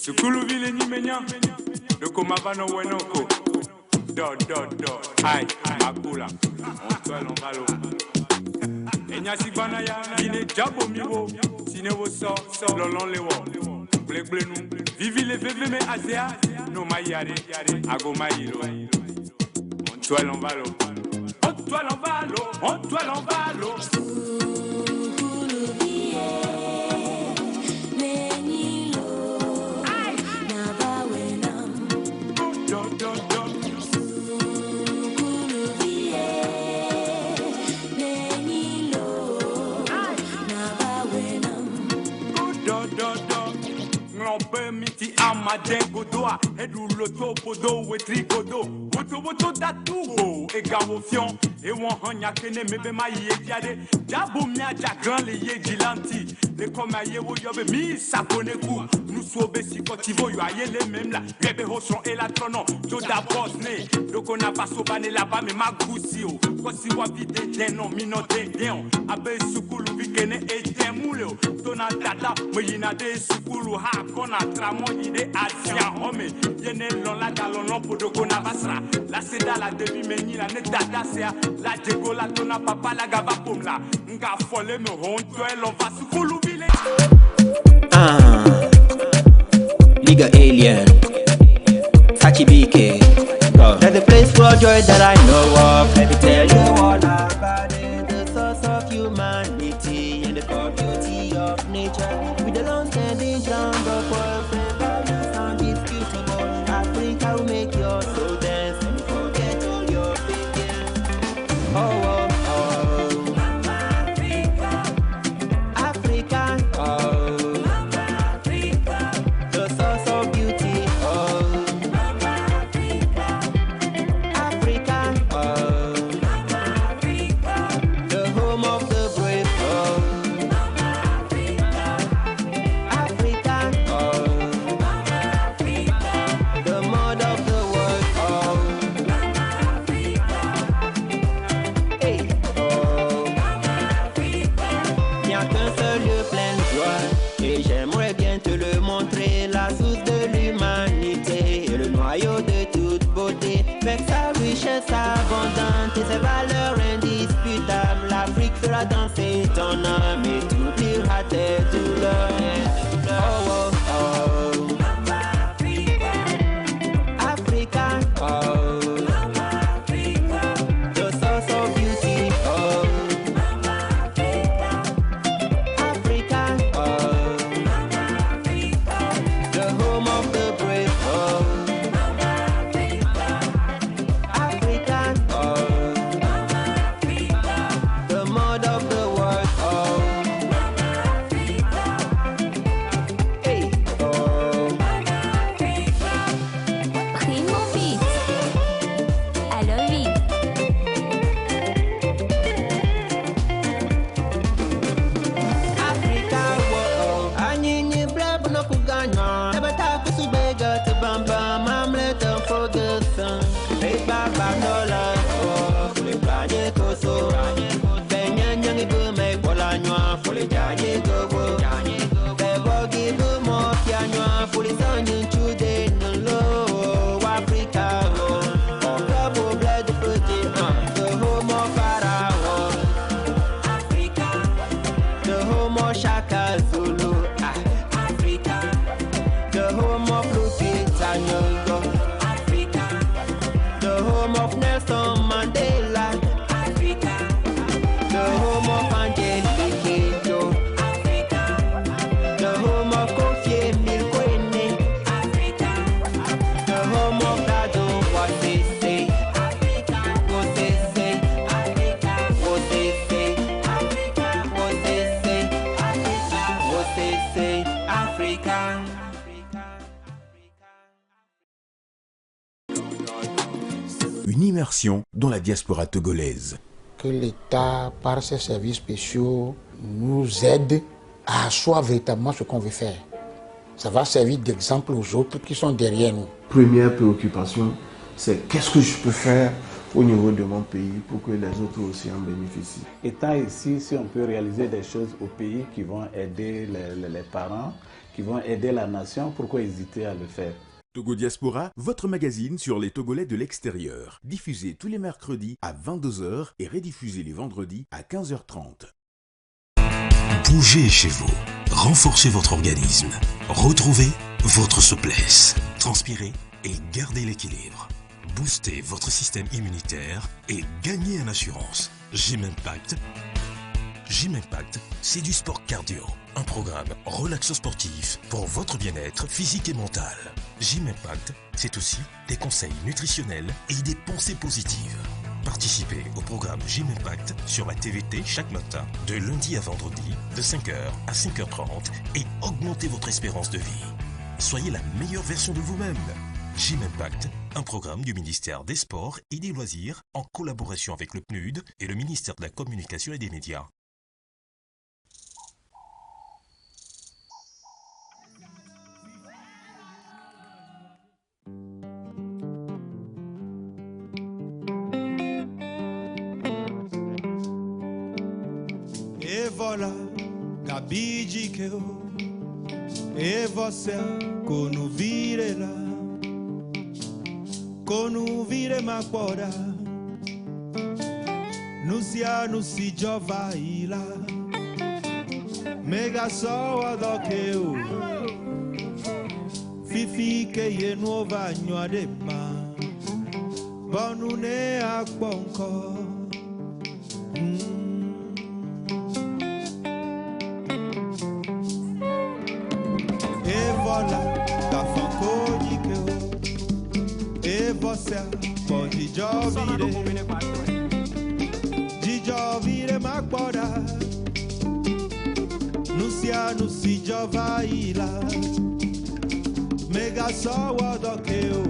Sukulu vile ni menya. Doko mavano wenoko. Do. Aïe, makula. On toile en valo. Enya sibana ya. Dine jabo miwo. Sine wo so. Lolon lewo. Blek blenu. Vivi le veve me azea. No mayare. Ago mayiro. On toile en valo. On toile en valo. On toile en valo. Miti amaden godoa edu loto podo wetri godo woto datugo e gawo fion e won hanya kene mebe ma ye diade jabo mi aja grand le ye jilanti le comme aye wo yobe mi sapone ku nous sobe si kotivo yo aye le même la bébé hoson et la tronon to da bosne doko na baso bane la ba me magusi o ko si wa vite denon minote deon abe sukulu bikene e temule to na dada mo yina de sukulu ha kona tramoyi de asia home yene lon la galon podoko na basra la seda la debi meni la ne dada sea la jego la tona papa la gaba pomla nga fole me honto e lon va sukulu bile Liga Alien Sachi BK There's a place for joy that I know of. Let me tell you all about it. The source of humanity and the core beauty of nature. With the long-standing jungle warfare, values undisputable. Africa will make your soul dance and forget all your fears. Africa, the source of beauty. The home of the brave. Africa, the mother of the world. Il n'y a qu'un seul lieu plein de joie, et j'aimerais bien te le montrer, la source de l'humanité et le noyau de toute beauté. Avec sa richesse abondante et ses valeurs indiscutables, l'Afrique fera danser ton âme et tu oublieras tes douleurs. Africa, the source of beauty. Africa, the home of the brave. Africa, the mother of the world. Primo Beat. I love it. Africa, whoa, anyinyi blab no kuganya. Ebata kusubega to bamba, mamle to forgotten. Hey baba dola, oh, fule planye koso. Benya nyangi bume bola nywa, fule jaye gogo. Bebo gibu mo kianywa, fule sanyi chude nulo. Africa, oh, club of blood petit, the home of Pharaoh. Africa, the home of Shaka Zulu. Africa, the home of Lupita Nyong'o. Africa, the home of Nelson Mandela. Africa, the home of Angelique Kidjo. Africa, the home of Kofi Milkwene. Africa, the home of Dado Wasese. Africa, Wasese. Africa, Wasese. Africa, Wasese. Africa, Wasese. Africa. Une immersion dans la diaspora togolaise. Que l'État, par ses services spéciaux, nous aide à asseoir véritablement ce qu'on veut faire. Ça va servir d'exemple aux autres qui sont derrière nous. Première préoccupation, c'est qu'est-ce que je peux faire au niveau de mon pays pour que les autres aussi en bénéficient. Étant ici, si on peut réaliser des choses au pays qui vont aider les parents, qui vont aider la nation, pourquoi hésiter à le faire? Togo Diaspora, votre magazine sur les Togolais de l'extérieur. Diffusé tous les mercredis à 22 h et rediffusé les vendredis à 15 h 30. Bougez chez vous, renforcez votre organisme, retrouvez votre souplesse, transpirez et gardez l'équilibre. Boostez votre système immunitaire et gagnez en assurance. Gym Impact. Gym Impact, c'est du sport cardio. Un programme relaxo-sportif pour votre bien-être physique et mental. Gym Impact, c'est aussi des conseils nutritionnels et des pensées positives. Participez au programme Gym Impact sur la TVT chaque matin, de lundi à vendredi, de 5 h à 5 h 30 et augmentez votre espérance de vie. Soyez la meilleure version de vous-même. Gym Impact, un programme du ministère des Sports et des Loisirs en collaboration avec le PNUD et le ministère de la Communication et des Médias. E voilà, Gabi Dikeo, e você quando vire lá, quando vire Maquora, não se jova ila, mega só do que eu, fifi que ye nuova de ma, bonu ne akbonko. Você pode giovire Maquora, não se jova ila, mega só do que eu,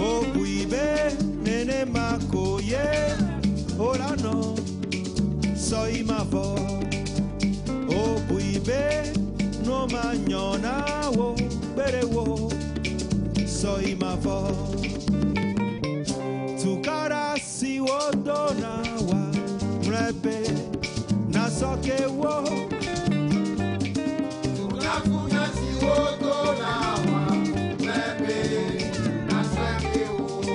o buibe nene makoye, ora no. Soy ma vo, o buibe no mañana wo bere wo. Soy ma vo, tu cara si wo dona wa mrepe na soke wo. Tu si wo dona wa mrepe na soke wo.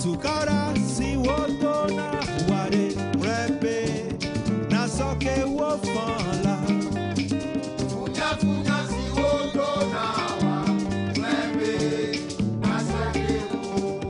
Tu cara si wo dona que wo fala funya si wo dona wa mebe asake wo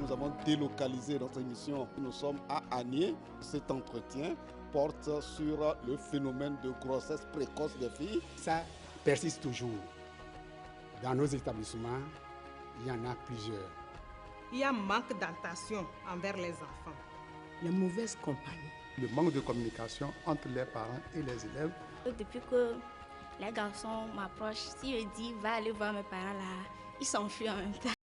nous avons délocalisé notre émission. Nous sommes à Agné. Cet entretien porte sur le phénomène de grossesse précoce des filles. Ça persiste toujours. Dans nos établissements, il y en a plusieurs. Il y a un manque d'attention envers les enfants. La mauvaise compagnie. Le manque de communication entre les parents et les élèves. Depuis que les garçons m'approchent, si je dis va aller voir mes parents là, ils s'enfuient en même temps.